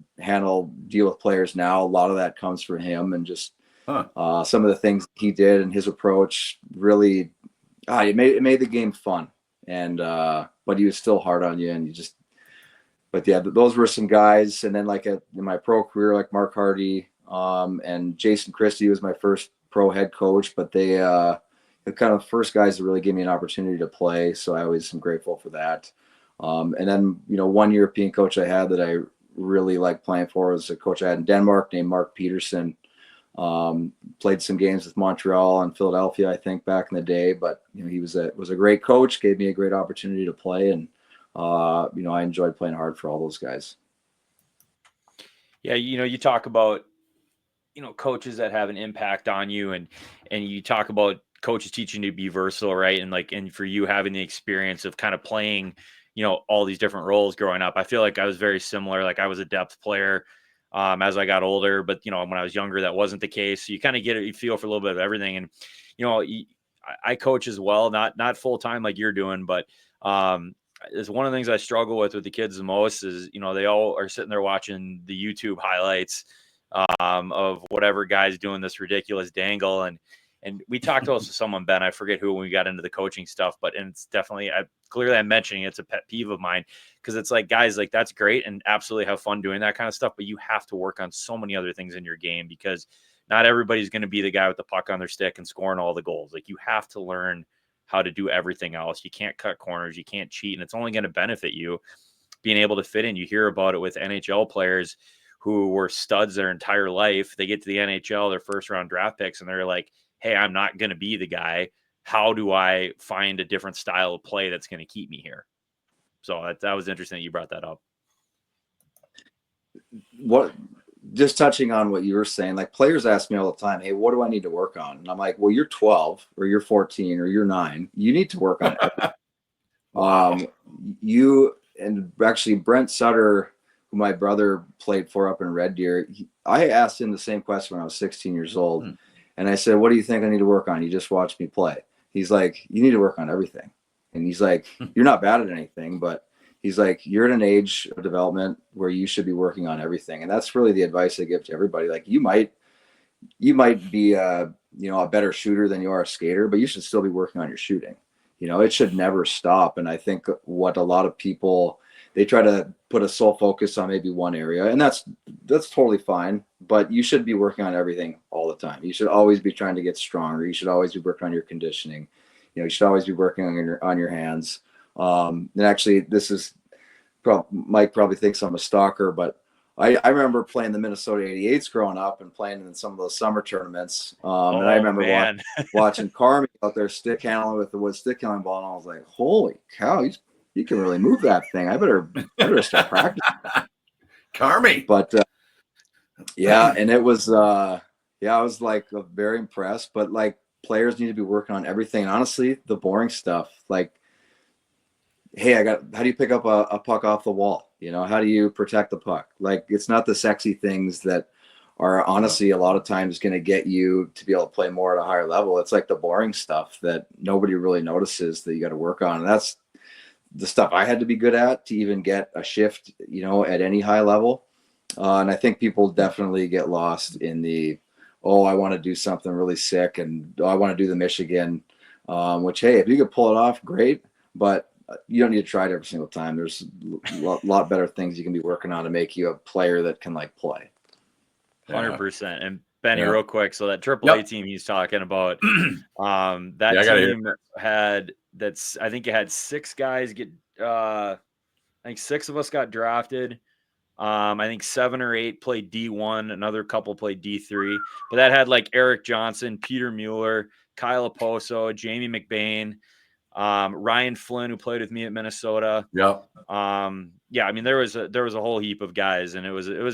deal with players now, a lot of that comes from him, and just some of the things he did and his approach really, it made the game fun. And, but he was still hard on you, and those were some guys. And then like in my pro career, like Mark Hardy, and Jason Christie was my first pro head coach, but they, the kind of first guys that really gave me an opportunity to play. So I always am grateful for that. And then, one European coach I had that I really liked playing for was a coach I had in Denmark named Mark Peterson. Played some games with Montreal and Philadelphia, I think, back in the day, but he was a great coach, gave me a great opportunity to play. And, I enjoyed playing hard for all those guys. Yeah. You talk about, coaches that have an impact on you, and you talk about coaches teaching you to be versatile, right? And for you having the experience of kind of playing, all these different roles growing up. I feel like I was very similar. Like I was a depth player as I got older, but when I was younger, that wasn't the case. So you kind of you feel for a little bit of everything. And, I coach as well, not full time like you're doing, but it's one of the things I struggle with the kids the most is, they all are sitting there watching the YouTube highlights of whatever guy's doing this ridiculous dangle. And we talked about someone, Ben, I forget who, when we got into the coaching stuff, and it's definitely, I'm mentioning it's a pet peeve of mine, because it's like, guys, like that's great and absolutely have fun doing that kind of stuff, but you have to work on so many other things in your game, because not everybody's going to be the guy with the puck on their stick and scoring all the goals. Like you have to learn how to do everything else. You can't cut corners, you can't cheat, and it's only going to benefit you being able to fit in. You hear about it with NHL players who were studs their entire life. They get to the NHL, their first round draft picks, and they're like, hey, I'm not going to be the guy. How do I find a different style of play that's going to keep me here? So that was interesting that you brought that up. Just touching on what you were saying, like players ask me all the time, hey, what do I need to work on? And I'm like, well, you're 12 or you're 14 or you're 9. You need to work on it. And actually Brent Sutter, who my brother played for up in Red Deer, I asked him the same question when I was 16 years old. And I said, what do you think I need to work on? You just watched me play. He's like, you need to work on everything. And he's like, you're not bad at anything, but he's like, you're at an age of development where you should be working on everything. And that's really the advice I give to everybody. Like you might be a better shooter than you are a skater, but you should still be working on your shooting. It should never stop. And I think what a lot of people, they try to put a sole focus on maybe one area, and that's totally fine, but you should be working on everything all the time. You should always be trying to get stronger. You should always be working on your conditioning. You should always be working on your hands. And actually, this is Mike probably thinks I'm a stalker, but I remember playing the Minnesota 88s growing up and playing in some of those summer tournaments. And I remember watching Carmi out there stick handling with the wood stick handling ball, and I was like, holy cow, you can really move that thing. I better start practicing. Carmi. But and it was I was like very impressed. But like players need to be working on everything. And honestly, the boring stuff, like, hey, how do you pick up a puck off the wall? How do you protect the puck? Like, it's not the sexy things that are honestly a lot of times going to get you to be able to play more at a higher level. It's like the boring stuff that nobody really notices that you got to work on. And that's the stuff I had to be good at to even get a shift, at any high level. And I think people definitely get lost in I want to do something really sick, and I want to do the Michigan, which, hey, if you could pull it off, great. But you don't need to try it every single time. There's a lot better things you can be working on to make you a player that can like play. 100%. And Benny, real quick, so that AAA team he's talking about, that team had I think it had 6 guys get. I think 6 of us got drafted. I think 7 or 8 played D1. Another couple played D3. But that had like Eric Johnson, Peter Mueller, Kyle Oposo, Jamie McBain, Ryan Flynn, who played with me at Minnesota. Yep. Yeah, I mean, there was a whole heap of guys, and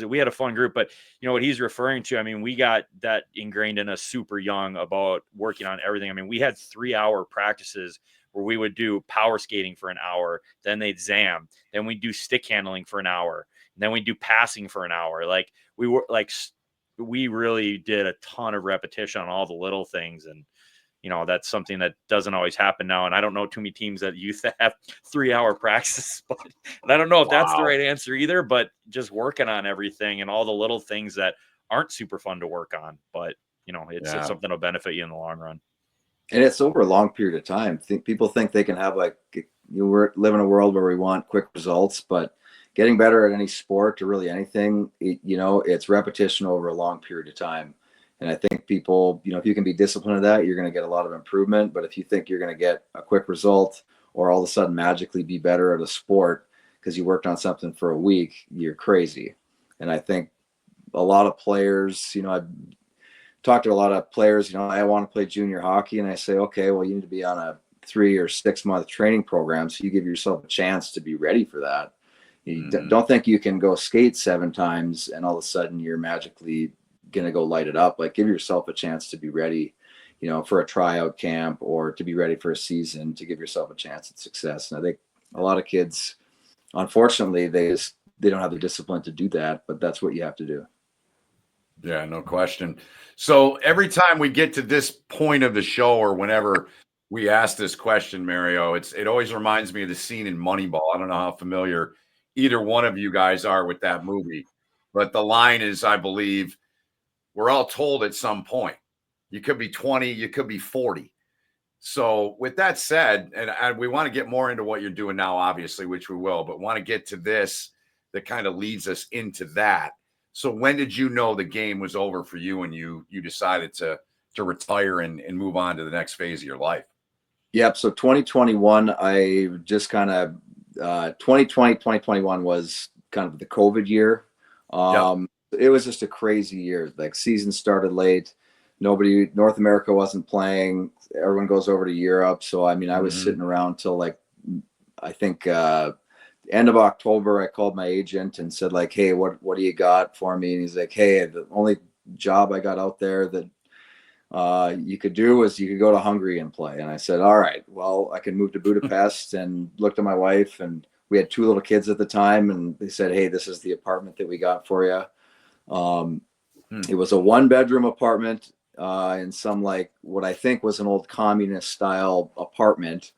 we had a fun group. But you know what he's referring to, I mean, we got that ingrained in us super young about working on everything. I mean, we had 3-hour practices where we would do power skating for an hour, then they'd zam, then we'd do stick handling for an hour, and then we'd do passing for an hour. Like we really did a ton of repetition on all the little things. And you know, that's something that doesn't always happen now. And I don't know too many teams that used to have 3-hour practices, but and I don't know if that's the right answer either, but just working on everything and all the little things that aren't super fun to work on, but you know, it's something that'll benefit you in the long run. And it's over a long period of time. People think they can have like, we live in a world where we want quick results, but getting better at any sport or really anything, it's repetition over a long period of time. And I think people, if you can be disciplined at that, you're going to get a lot of improvement. But if you think you're going to get a quick result or all of a sudden magically be better at a sport because you worked on something for a week, you're crazy. And I think a lot of players, I've talked to a lot of players, I want to play junior hockey. And I say, okay, well, you need to be on a 3 or 6 month training program. So you give yourself a chance to be ready for that. You don't think you can go skate 7 times and all of a sudden you're magically going to go light it up. Like, give yourself a chance to be ready, for a tryout camp or to be ready for a season, to give yourself a chance at success. And I think a lot of kids, unfortunately, they don't have the discipline to do that, but that's what you have to do. Yeah, no question. So every time we get to this point of the show or whenever we ask this question, Mario, it always reminds me of the scene in Moneyball. I don't know how familiar either one of you guys are with that movie, but the line is, I believe, we're all told at some point, you could be 20, you could be 40. So with that said, and we want to get more into what you're doing now, obviously, which we will, but want to get to this that kind of leads us into that. So when did you know the game was over for you and you decided to retire and move on to the next phase of your life? Yep. So 2021, I just kind of 2020, 2021 was kind of the COVID year. It was just a crazy year. Like, season started late. North America wasn't playing. Everyone goes over to Europe. So, I mean, I was sitting around till like, I think, end of October. I called my agent and said like, hey, what do you got for me? And he's like, hey, the only job I got out there that you could do is you could go to Hungary and play. And I said, all right, well, I can move to Budapest. And looked at my wife, and we had 2 little kids at the time. And they said, hey, this is the apartment that we got for you. It was a 1-bedroom apartment in some, like, what I think was an old communist style apartment.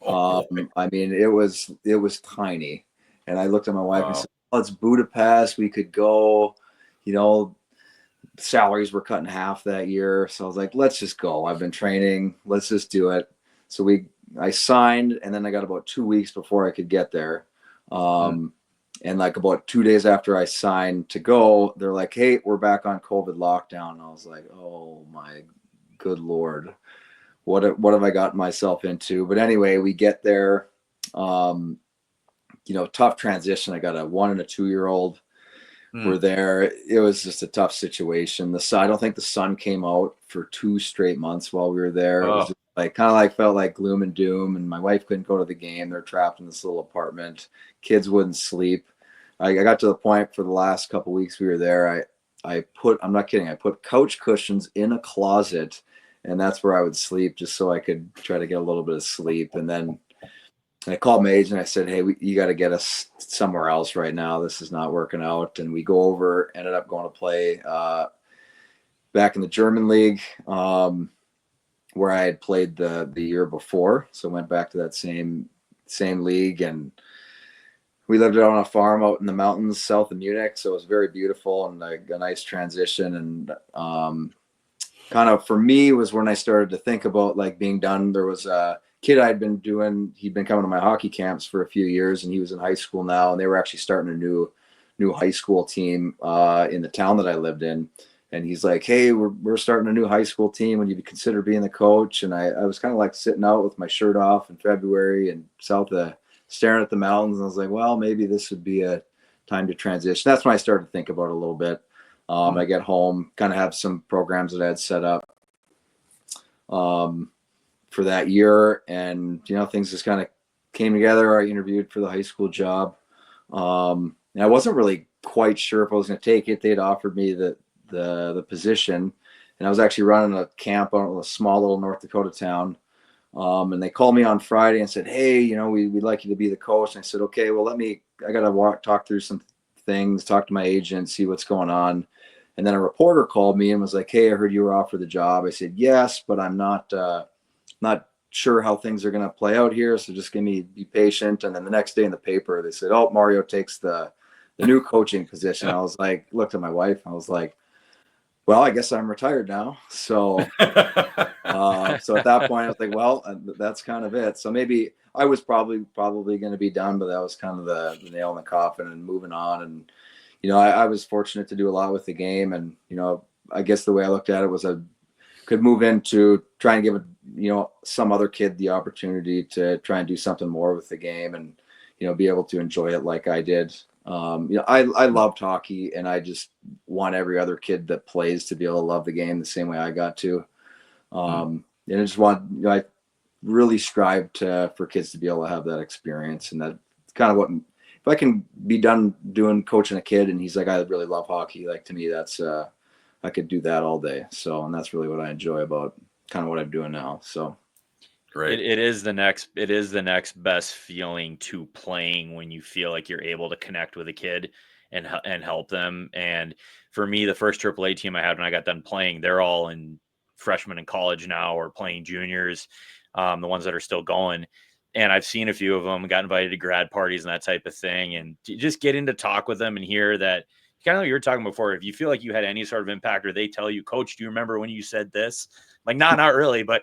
I mean, it was tiny. And I looked at my wife and said, oh, it's Budapest. We could go, salaries were cut in half that year. So I was like, let's just go. I've been training. Let's just do it. So I signed, and then I got about 2 weeks before I could get there. And like about 2 days after I signed to go, they're like, hey, we're back on COVID lockdown. And I was like, oh my good Lord, what have I gotten myself into? But anyway, we get there, tough transition. I got a 1 and a 2-year-old. We're there. It was just a tough situation. I don't think the sun came out for 2 straight months while we were there. It was just like, kind of like, felt like gloom and doom. And my wife couldn't go to the game. They're trapped in this little apartment. Kids wouldn't sleep. I got to the point for the last couple of weeks we were there. I'm not kidding. I put couch cushions in a closet, and that's where I would sleep just so I could try to get a little bit of sleep. And then I called my agent. I said, hey, you got to get us somewhere else right now. This is not working out. And we go over, ended up going to play back in the German league, where I had played the year before. So went back to that same league, and we lived out on a farm out in the mountains south of Munich. So it was very beautiful and a nice transition. And kind of for me was when I started to think about like being done. There was kid he'd been coming to my hockey camps for a few years, and he was in high school now, and they were actually starting a new high school team in the town that I lived in. And he's like, hey, we're starting a new high school team. Would you consider being the coach? And I was kind of like sitting out with my shirt off in February and staring at the mountains. And I was like, well, maybe this would be a time to transition. That's when I started to think about it a little bit. I get home, kind of have some programs that I had set up for that year. And, things just kind of came together. I interviewed for the high school job. And I wasn't really quite sure if I was going to take it. They'd offered me the position, and I was actually running a camp out in a small little North Dakota town. And they called me on Friday and said, hey, we'd like you to be the coach. And I said, okay, well, I got to talk through some things, talk to my agent, see what's going on. And then a reporter called me and was like, hey, I heard you were offered the job. I said, yes, but I'm not sure how things are going to play out here. So just be patient. And then the next day in the paper, they said, oh, Mario takes the new coaching position. I was like, looked at my wife. I was like, well, I guess I'm retired now. So, so at that point I was like, well, that's kind of it. So maybe I was probably going to be done, but that was kind of the nail in the coffin and moving on. And, I was fortunate to do a lot with the game. And, I guess the way I looked at it was I could move into try and give some other kid the opportunity to try and do something more with the game and, be able to enjoy it like I did. I loved hockey, and I just want every other kid that plays to be able to love the game the same way I got to. And I just want, I really strive for kids to be able to have that experience. And that's kind of what, if I can be done doing coaching a kid and he's like, I really love hockey. Like, to me, that's, I could do that all day. So, and that's really what I enjoy about kind of what I'm doing now. So. Great. It is the next best feeling to playing when you feel like you're able to connect with a kid and help them. And for me, the first AAA team I had when I got done playing, they're all in freshmen in college now or playing juniors, the ones that are still going. And I've seen a few of them, got invited to grad parties and that type of thing. And just getting to talk with them and hear that, kind of like you were talking before, if you feel like you had any sort of impact or they tell you, Coach, do you remember when you said this? Like, not really, but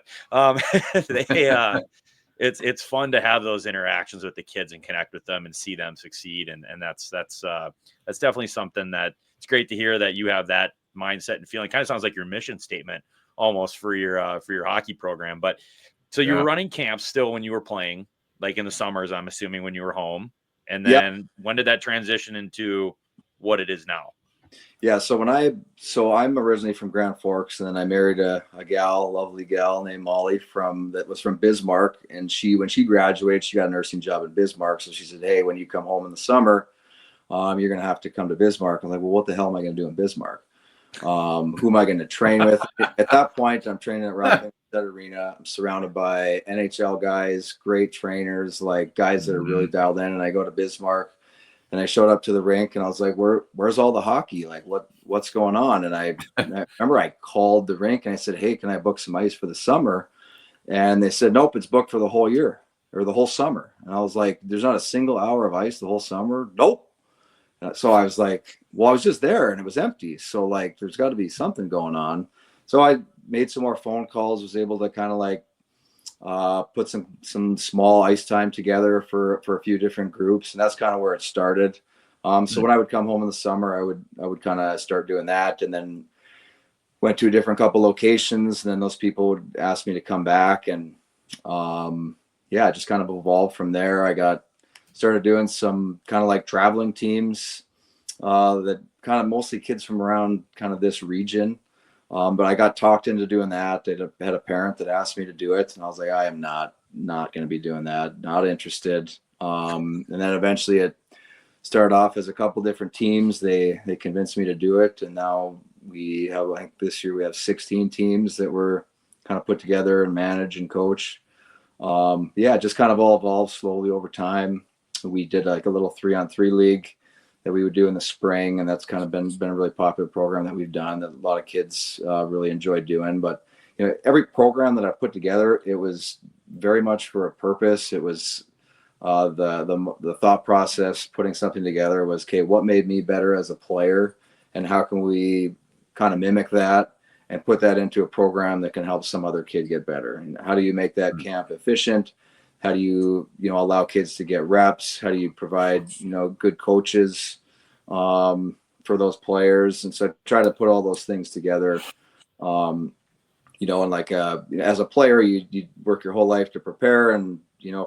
it's fun to have those interactions with the kids and connect with them and see them succeed. And that's definitely something that it's great to hear that you have that mindset and feeling. Kind of sounds like your mission statement almost for your hockey program. But so you were running camps still when you were playing, like in the summers, I'm assuming, when you were home. And then when did that transition into what it is now? Yeah. So I'm originally from Grand Forks, and then I married a lovely gal named Molly that was from Bismarck. And when she graduated, she got a nursing job in Bismarck. So she said, hey, when you come home in the summer, you're going to have to come to Bismarck. I'm like, well, what the hell am I going to do in Bismarck? Who am I going to train with? At that point, I'm training at Rockland Arena. I'm surrounded by NHL guys, great trainers, like guys that are really dialed in. And I go to Bismarck. And I showed up to the rink and I was like, where's all the hockey? Like, what's going on? And I remember I called the rink and I said, hey, can I book some ice for the summer? And they said, nope, it's booked for the whole year or the whole summer. And I was like, there's not a single hour of ice the whole summer? Nope. So I was like, well, I was just there and it was empty. So like, there's got to be something going on. So I made some more phone calls, was able to kind of like put some small ice time together for a few different groups, and that's kind of where it started. So when I would come home in the summer, I would kind of start doing that, and then went to a different couple locations, and then those people would ask me to come back, and it just kind of evolved from there. I started doing some kind of like traveling teams that kind of mostly kids from around kind of this region. But I got talked into doing that. They had a parent that asked me to do it, and I was like, I am not going to be doing that. Not interested. And then eventually it started off as a couple different teams. They convinced me to do it, and now we have, I think this year we have 16 teams that we're kind of put together and manage and coach. It just kind of all evolved slowly over time. We did like a little 3-on-3 league that we would do in the spring, and that's kind of been a really popular program that we've done that a lot of kids really enjoyed doing. But every program that I put together, it was very much for a purpose. It was the thought process putting something together was, okay, what made me better as a player, and how can we kind of mimic that? and put that into a program that can help some other kid get better. And how do you make that camp efficient? How do you, allow kids to get reps? How do you provide, good coaches for those players? And so try to put all those things together. And like as a player, you work your whole life to prepare. And,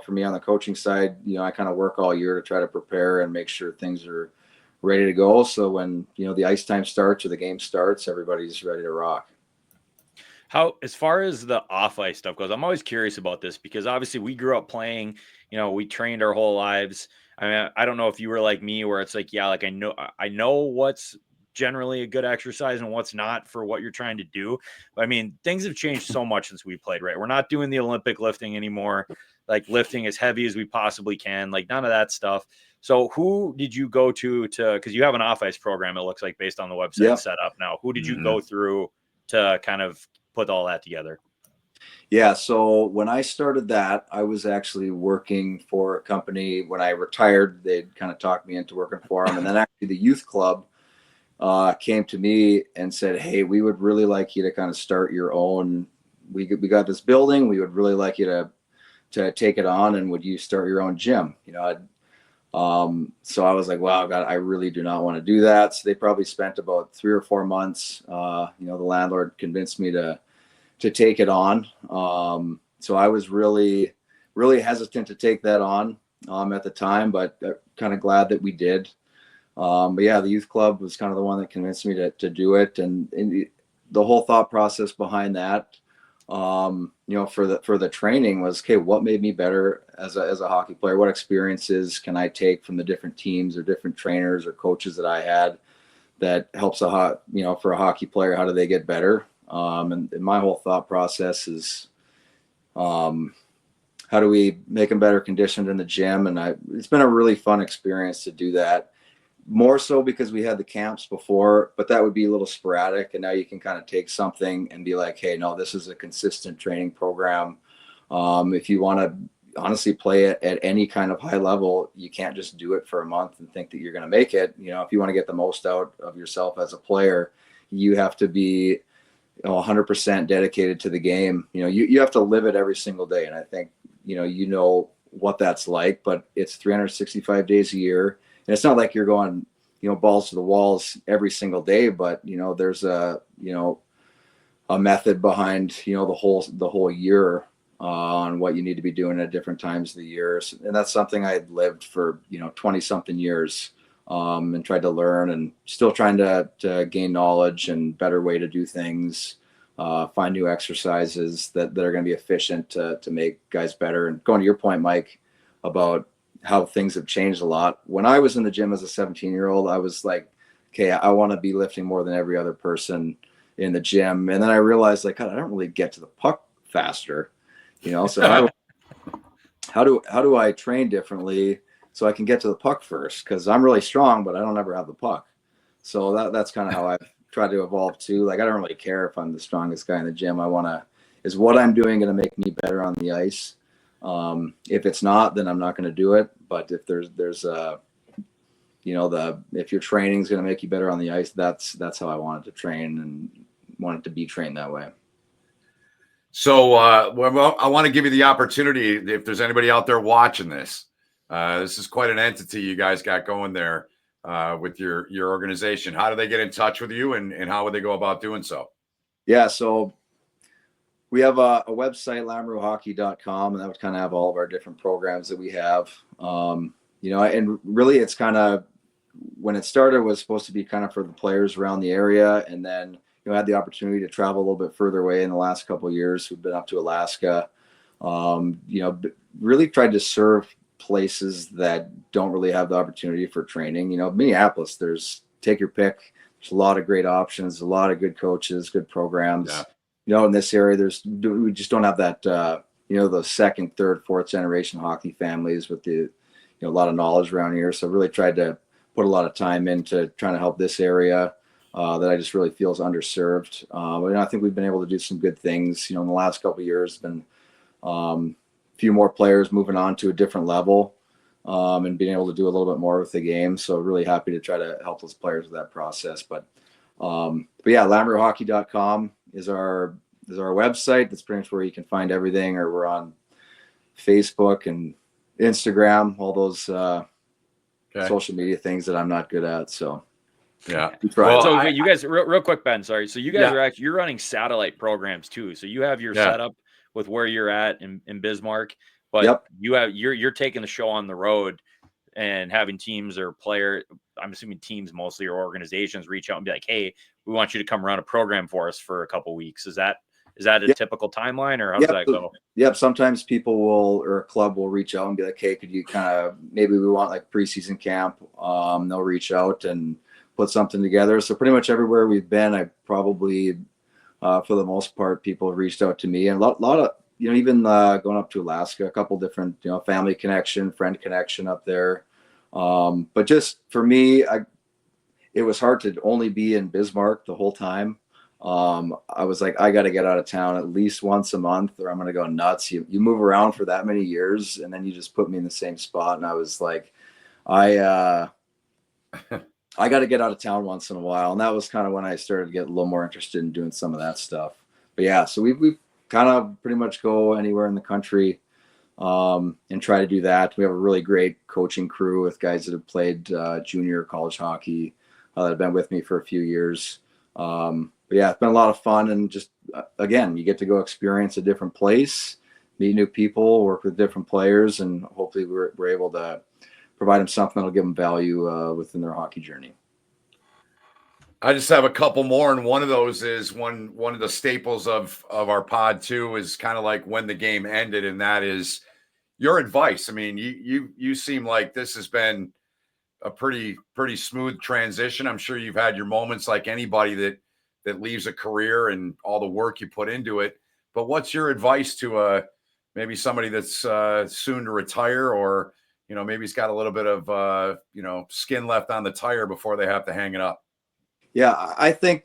for me on the coaching side, I kind of work all year to try to prepare and make sure things are ready to go. So when, the ice time starts or the game starts, everybody's ready to rock. How, as far as the off ice stuff goes, I'm always curious about this because obviously we grew up playing, we trained our whole lives. I mean, I don't know if you were like me where it's like, yeah, like I know what's generally a good exercise and what's not for what you're trying to do. But I mean, things have changed so much since we played, right? We're not doing the Olympic lifting anymore, like lifting as heavy as we possibly can, like none of that stuff. So who did you go to, because you have an off ice program, it looks like based on the website set up now, who did you go through to kind of put all that together? Yeah. So when I started that, I was actually working for a company. When I retired, they'd kind of talked me into working for them. And then actually the youth club came to me and said, hey, we would really like you to kind of start your own. We got this building. We would really like you to take it on. And would you start your own gym? So I was like, wow, God, I really do not want to do that. So they probably spent about 3 or 4 months. The landlord convinced me to take it on. So I was really, really hesitant to take that on at the time, but kind of glad that we did. But yeah, the youth club was kind of the one that convinced me to do it. And the whole thought process behind that, for the training was, okay, what made me better as a hockey player? What experiences can I take from the different teams or different trainers or coaches that I had that helps for a hockey player? How do they get better? And my whole thought process is, how do we make them better conditioned in the gym? And it's been a really fun experience to do that. More so because we had the camps before, but that would be a little sporadic. And now you can kind of take something and be like, hey, no, this is a consistent training program. If you want to honestly play it at any kind of high level, you can't just do it for a month and think that you're going to make it. If you want to get the most out of yourself as a player, you have to be 100% dedicated to the game. You have to live it every single day. And I think, what that's like, but it's 365 days a year. And it's not like you're going, balls to the walls every single day, but, there's a method behind, the whole year on what you need to be doing at different times of the year. And that's something I had lived for, 20 something years and tried to learn and still trying to gain knowledge and better way to do things, find new exercises that are going to be efficient to make guys better. And going to your point, Mike, about how things have changed a lot. When I was in the gym as a 17-year-old, I was like, okay, I want to be lifting more than every other person in the gym. And then I realized, like, God, I don't really get to the puck faster, so how do I train differently so I can get to the puck first? Because I'm really strong, but I don't ever have the puck. So that's kind of how I've tried to evolve too. Like, I don't really care if I'm the strongest guy in the gym. Is what I'm doing going to make me better on the ice? If it's not, then I'm not going to do it. But if there's if your training is going to make you better on the ice, that's how I wanted to train and wanted to be trained that way. So, well, I want to give you the opportunity. If there's anybody out there watching this, this is quite an entity you guys got going there with your organization. How do they get in touch with you, and how would they go about doing so? Yeah, so we have a website, LamoureuxHockey.com, and that would kind of have all of our different programs that we have. And really it's kind of, when it started, it was supposed to be kind of for the players around the area. And then, I had the opportunity to travel a little bit further away in the last couple of years. We've been up to Alaska, really tried to serve places that don't really have the opportunity for training. Minneapolis, take your pick. There's a lot of great options, a lot of good coaches, good programs. Yeah. In this area, we just don't have that, the second, third, fourth generation hockey families with a lot of knowledge around here. So really tried to put a lot of time into trying to help this area that I just really feel is underserved. I think we've been able to do some good things. In the last couple of years, been a few more players moving on to a different level and being able to do a little bit more with the game. So really happy to try to help those players with that process. But yeah, LamoureuxHockey.com. is our website. That's pretty much where you can find everything, or we're on Facebook and Instagram, all those social media things that I'm not good at. So yeah. Well, so you guys, real quick, Ben, sorry. So you guys are you're running satellite programs too. So you have your setup with where you're at in Bismarck, but you're taking the show on the road and having teams or I'm assuming teams mostly, or organizations reach out and be like, hey, we want you to come run a program for us for a couple weeks. Is that a typical timeline, or how does that go? Yep. Sometimes people or a club will reach out and be like, hey, could you maybe we want like preseason camp. They'll reach out and put something together. So pretty much everywhere we've been, I probably, for the most part, people have reached out to me, and a lot of, even going up to Alaska, a couple different, family connection, friend connection up there. But just for me, it was hard to only be in Bismarck the whole time. I was like, I got to get out of town at least once a month, or I'm going to go nuts. You move around for that many years, and then you just put me in the same spot. And I was like, I got to get out of town once in a while. And that was kind of when I started to get a little more interested in doing some of that stuff. But yeah, so we kind of pretty much go anywhere in the country, and try to do that. We have a really great coaching crew with guys that have played junior college hockey, that have been with me for a few years. But yeah, it's been a lot of fun, and just again, you get to go experience a different place, meet new people, work with different players, and hopefully we're able to provide them something that'll give them value within their hockey journey. I just have a couple more, and one of those is one of the staples of our pod too is kind of like when the game ended, and that is your advice. I mean, you seem like this has been a pretty smooth transition. I'm sure you've had your moments like anybody that leaves a career and all the work you put into it. But what's your advice to maybe somebody that's soon to retire, or maybe he's got a little bit of skin left on the tire before they have to hang it up? Yeah, I think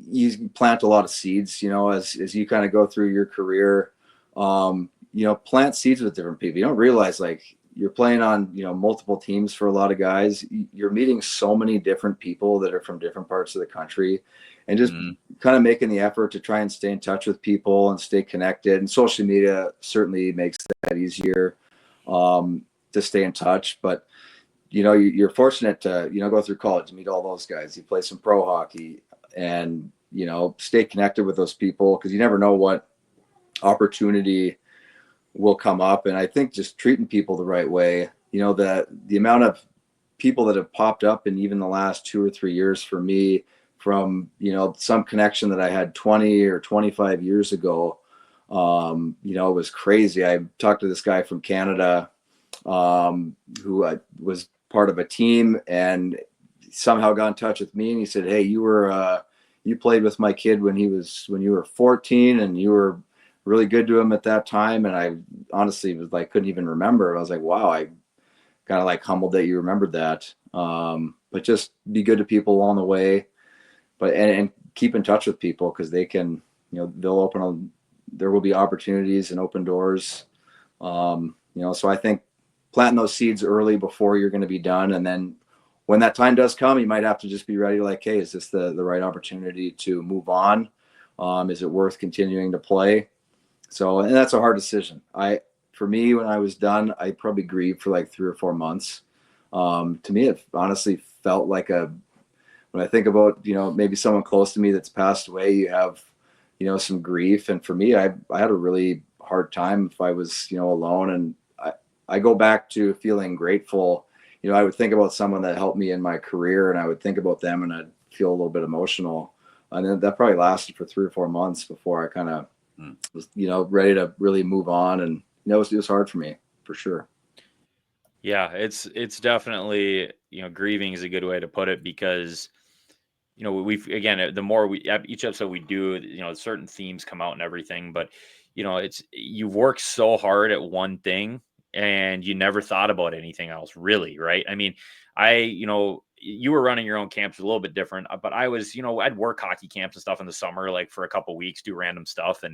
you plant a lot of seeds, as you kind of go through your career, plant seeds with different people. You don't realize, like, you're playing on, multiple teams for a lot of guys. You're meeting so many different people that are from different parts of the country, and just kind of making the effort to try and stay in touch with people and stay connected. And social media certainly makes that easier, to stay in touch. But, you're fortunate to, go through college and meet all those guys. You play some pro hockey and, stay connected with those people, because you never know what opportunity will come up. And I think just treating people the right way, the amount of people that have popped up in even the last 2 or 3 years for me from, some connection that I had 20 or 25 years ago, it was crazy. I talked to this guy from Canada, who was part of a team, and somehow got in touch with me, and he said, hey, you played with my kid when you were 14, and you were really good to him at that time. And I honestly was like, couldn't even remember. I was like, wow, I kind of like humbled that you remembered that. But just be good to people along the way, and keep in touch with people, because they can, there will be opportunities and open doors. So I think planting those seeds early before you're going to be done. And then when that time does come, you might have to just be ready, like, hey, is this the right opportunity to move on? Is it worth continuing to play? So, and that's a hard decision. For me, when I was done, I probably grieved for like 3 or 4 months. To me, it honestly felt like when I think about, maybe someone close to me that's passed away, you have, some grief. And for me, I had a really hard time if I was, alone. And I go back to feeling grateful. I would think about someone that helped me in my career, and I would think about them, and I'd feel a little bit emotional. And then that probably lasted for 3 or 4 months before I kind of was, ready to really move on. And, it was hard for me, for sure. Yeah, it's definitely, grieving is a good way to put it, because, we've, again, the more each episode we do, certain themes come out and everything, but, you've worked so hard at one thing, and you never thought about anything else, really, right? I mean, you were running your own camps, a little bit different, but I was, I'd work hockey camps and stuff in the summer, like for a couple weeks, do random stuff.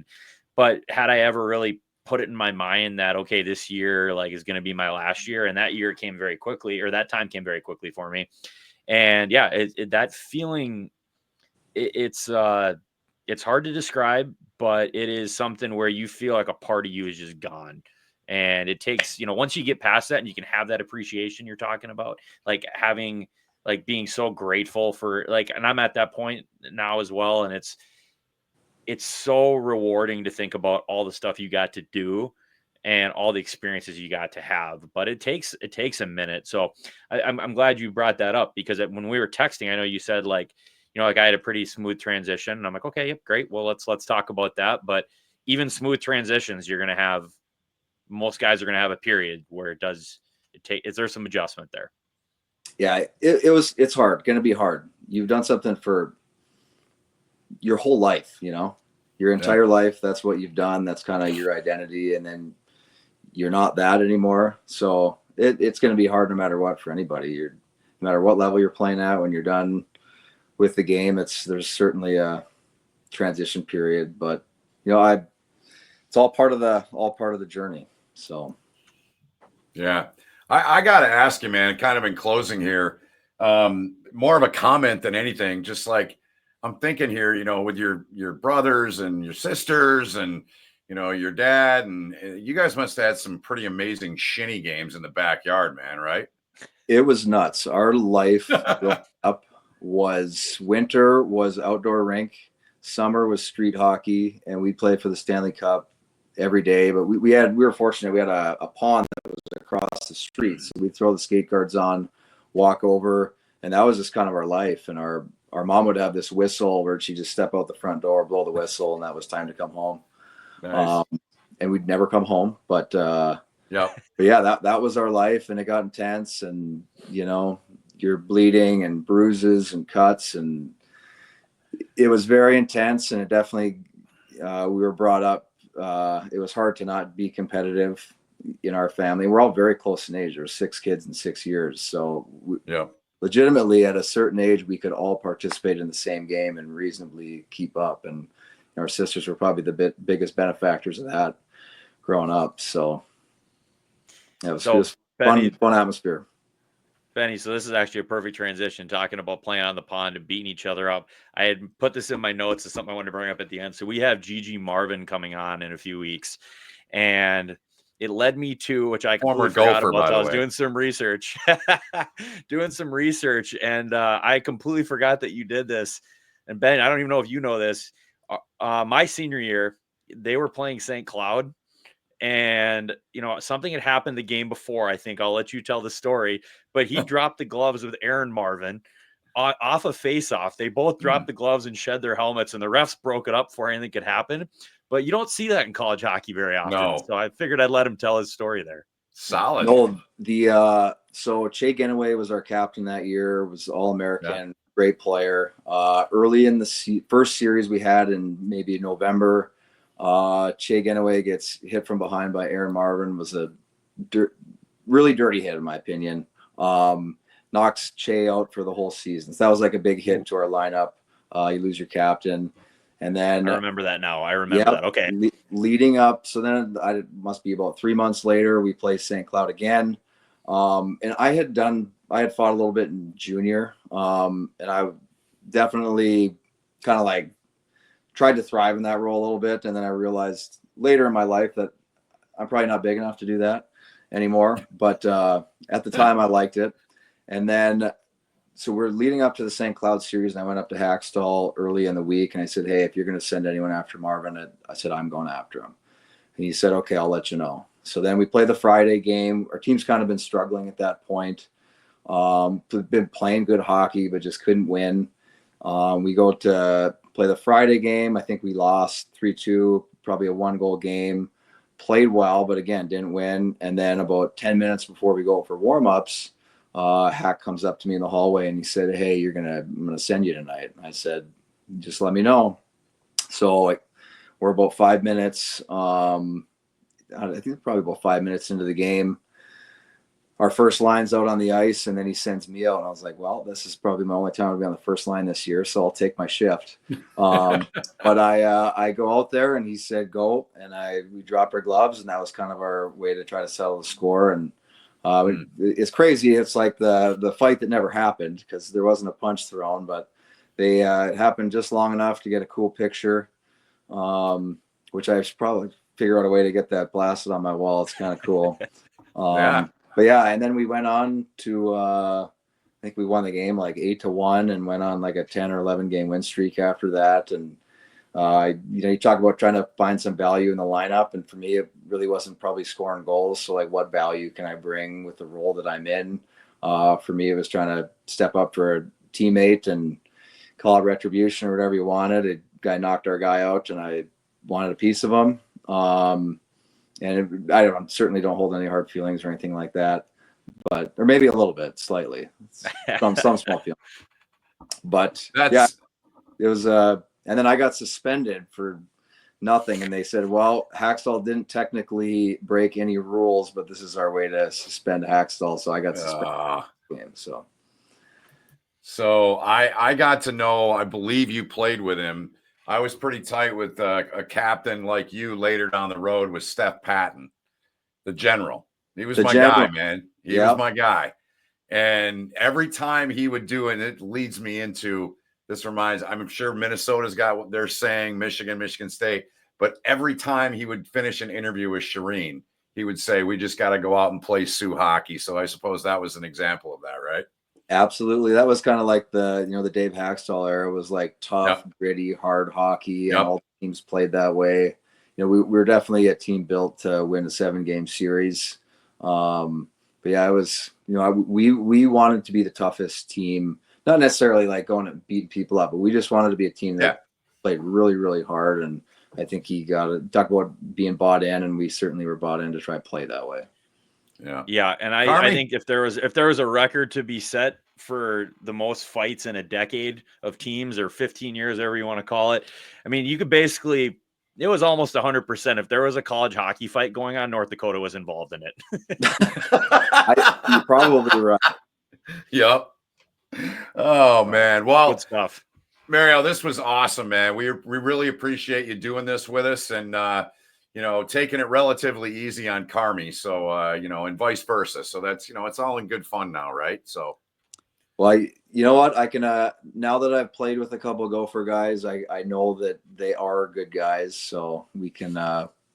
But had I ever really put it in my mind that, okay, this year, like, is going to be my last year, and that year came very quickly, or that time came very quickly for me. And yeah, that feeling, it's it's hard to describe, but it is something where you feel like a part of you is just gone. And it takes, once you get past that and you can have that appreciation you're talking about, like having, like being so grateful for and I'm at that point now as well. And it's so rewarding to think about all the stuff you got to do and all the experiences you got to have, but it takes a minute. So I'm glad you brought that up, because when we were texting, I know you said like I had a pretty smooth transition, and I'm like, okay, yep, great. Well, let's talk about that. But even smooth transitions, most guys are going to have a period where is there some adjustment there? Yeah, it's hard, going to be hard. You've done something for your whole life, your entire life. That's what you've done. That's kind of your identity. And then you're not that anymore. So it's going to be hard no matter what for anybody. No matter what level you're playing at, when you're done with the game, there's certainly a transition period, but it's all part of the journey. So, yeah, I got to ask you, man, kind of in closing here, more of a comment than anything. Just like I'm thinking here, with your brothers and your sisters and your dad, and you guys must have had some pretty amazing shinny games in the backyard, man, right? It was nuts. Our life growing up winter was outdoor rink, summer was street hockey, and we played for the Stanley Cup every day. But we were fortunate. We had a pond that was across the street, so we'd throw the skate guards on, walk over, and that was just kind of our life. And our mom would have this whistle where she'd just step out the front door, blow the whistle, and that was time to come home. Nice. And we'd never come home, but yeah, that was our life, and it got intense, and you're bleeding and bruises and cuts, and it was very intense. And it definitely, we were brought up. It was hard to not be competitive in our family. We're all very close in age. There were 6 kids in 6 years, so legitimately at a certain age, we could all participate in the same game and reasonably keep up. And our sisters were probably the biggest benefactors of that growing up. So it was just fun atmosphere. Benny, so this is actually a perfect transition, talking about playing on the pond and beating each other up. I had put this in my notes as something I wanted to bring up at the end. So we have Gigi Marvin coming on in a few weeks, and it led me to, which I completely forgot about. I was doing some research, and I completely forgot that you did this. And Ben, I don't even know if you know this. My senior year, they were playing St. Cloud, and something had happened the game before. I think I'll let you tell the story, but he dropped the gloves with Aaron Marvin off a face-off. They both dropped the gloves and shed their helmets, and the refs broke it up before anything could happen. But you don't see that in college hockey very often. No. So I figured I'd let him tell his story there. Solid. No, so Che Genoway was our captain that year, was All-American, great player. Early in the first series we had in maybe November, Che Genoway gets hit from behind by Aaron Marvin. Was a really dirty hit in my opinion. Knocks Che out for the whole season. So that was like a big hit to our lineup. You lose your captain. And then I remember that now. I remember that. Okay. Leading up. So then it must be about 3 months later, we play St. Cloud again. And I had fought a little bit in junior. And I definitely kind of like tried to thrive in that role a little bit. And then I realized later in my life that I'm probably not big enough to do that anymore. But at the time I liked it. And then, so we're leading up to the St. Cloud series, and I went up to Hackstall early in the week, and I said, hey, if you're going to send anyone after Marvin, I said, I'm going after him. And he said, okay, I'll let you know. So then we play the Friday game. Our team's kind of been struggling at that point. We've been playing good hockey, but just couldn't win. We go to play the Friday game. I think we lost 3-2, probably a 1-goal game. Played well, but again, didn't win. And then about 10 minutes before we go for warm-ups, Hack comes up to me in the hallway and he said, hey, I'm going to send you tonight. And I said, just let me know. So we're about 5 minutes. I think probably about 5 minutes into the game. Our first line's out on the ice, and then he sends me out. And I was like, well, this is probably my only time to be on the first line this year, so I'll take my shift. But I go out there, and he said, go. And we dropped our gloves, and that was kind of our way to try to settle the score. And it's crazy. It's like the fight that never happened because there wasn't a punch thrown, but They it happened just long enough to get a cool picture, which I should probably figure out a way to get that blasted on my wall. It's kind of cool. Yeah. But yeah, and then we went on to I think we won the game like 8-1 and went on like a 10 or 11 game win streak after that. And you talk about trying to find some value in the lineup, and for me, it really wasn't probably scoring goals. So like, what value can I bring with the role that I'm in? For me, it was trying to step up for a teammate and call it retribution or whatever you wanted. A guy knocked our guy out, and I wanted a piece of him. And I certainly don't hold any hard feelings or anything like that, or maybe a little bit, slightly, some small feeling. But yeah, it was. And then I got suspended for nothing, and they said, "Well, Hackstall didn't technically break any rules, but this is our way to suspend Hackstall." So I got suspended. So I got to know. I believe you played with him. I was pretty tight with a captain like you later down the road with Steph Patton, the general. He was my guy, man. He was my guy. And every time he would do it, it leads me into this I'm sure Minnesota's got what they're saying, Michigan State. But every time he would finish an interview with Shireen, he would say, "We just got to go out and play Sioux hockey." So I suppose that was an example of that, right? Absolutely. That was kind of like the Dave Hackstall era was like tough, gritty, hard hockey, and all teams played that way. We were definitely a team built to win a 7-game series. But yeah, it was, we wanted to be the toughest team, not necessarily like going and beating people up, but we just wanted to be a team that played really, really hard. And I think he got to talk about being bought in, and we certainly were bought in to try to play that way. Yeah, and I think if there was a record to be set for the most fights in a decade of teams, or 15 years, whatever you want to call it, I mean, you could basically, it was almost 100%. If there was a college hockey fight going on, North Dakota was involved in it. You're probably right. Yep. Oh man, well, good stuff. Mario, this was awesome, man. We really appreciate you doing this with us, and taking it relatively easy on Carmi. So, and vice versa. So that's, it's all in good fun now, right? So, well, you know what? I can, now that I've played with a couple of Gopher guys, I know that they are good guys. So we can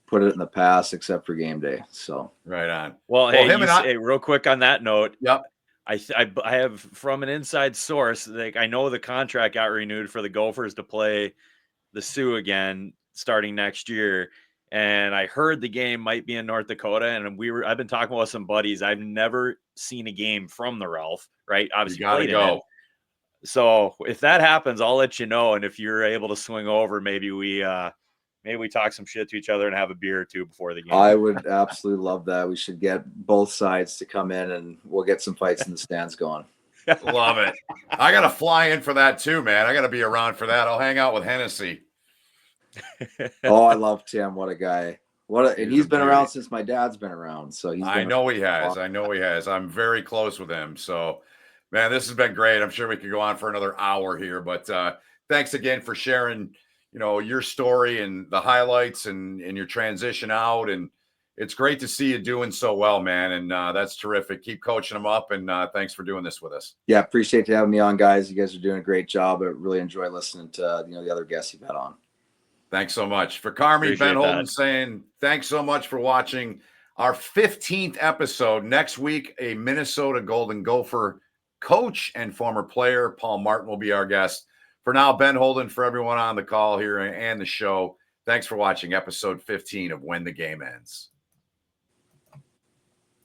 put it in the past, except for game day. So, right on. Well, hey, real quick on that note. Yep. I have from an inside source, like, I know the contract got renewed for the Gophers to play the Sioux again starting next year. And I heard the game might be in North Dakota, and I've been talking with some buddies. I've never seen a game from the Ralph, right? Obviously, you gotta go. So if that happens, I'll let you know. And if you're able to swing over, maybe we talk some shit to each other and have a beer or two before the game. I would absolutely love that. We should get both sides to come in, and we'll get some fights in the stands going. Love it. I got to fly in for that too, man. I got to be around for that. I'll hang out with Hennessy. Oh, I love Tim. What a guy. And he's been around since my dad's been around. So I know he has. I'm very close with him. So, man, this has been great. I'm sure we could go on for another hour here, but thanks again for sharing, your story and the highlights and your transition out. And it's great to see you doing so well, man. And that's terrific. Keep coaching them up. And thanks for doing this with us. Yeah. Appreciate you having me on, guys. You guys are doing a great job. I really enjoy listening to, the other guests you've had on. Thanks so much. For Carmi, Ben Holden saying thanks so much for watching our 15th episode. Next week, a Minnesota Golden Gopher coach and former player, Paul Martin, will be our guest. For now, Ben Holden, for everyone on the call here and the show, thanks for watching episode 15 of When the Game Ends.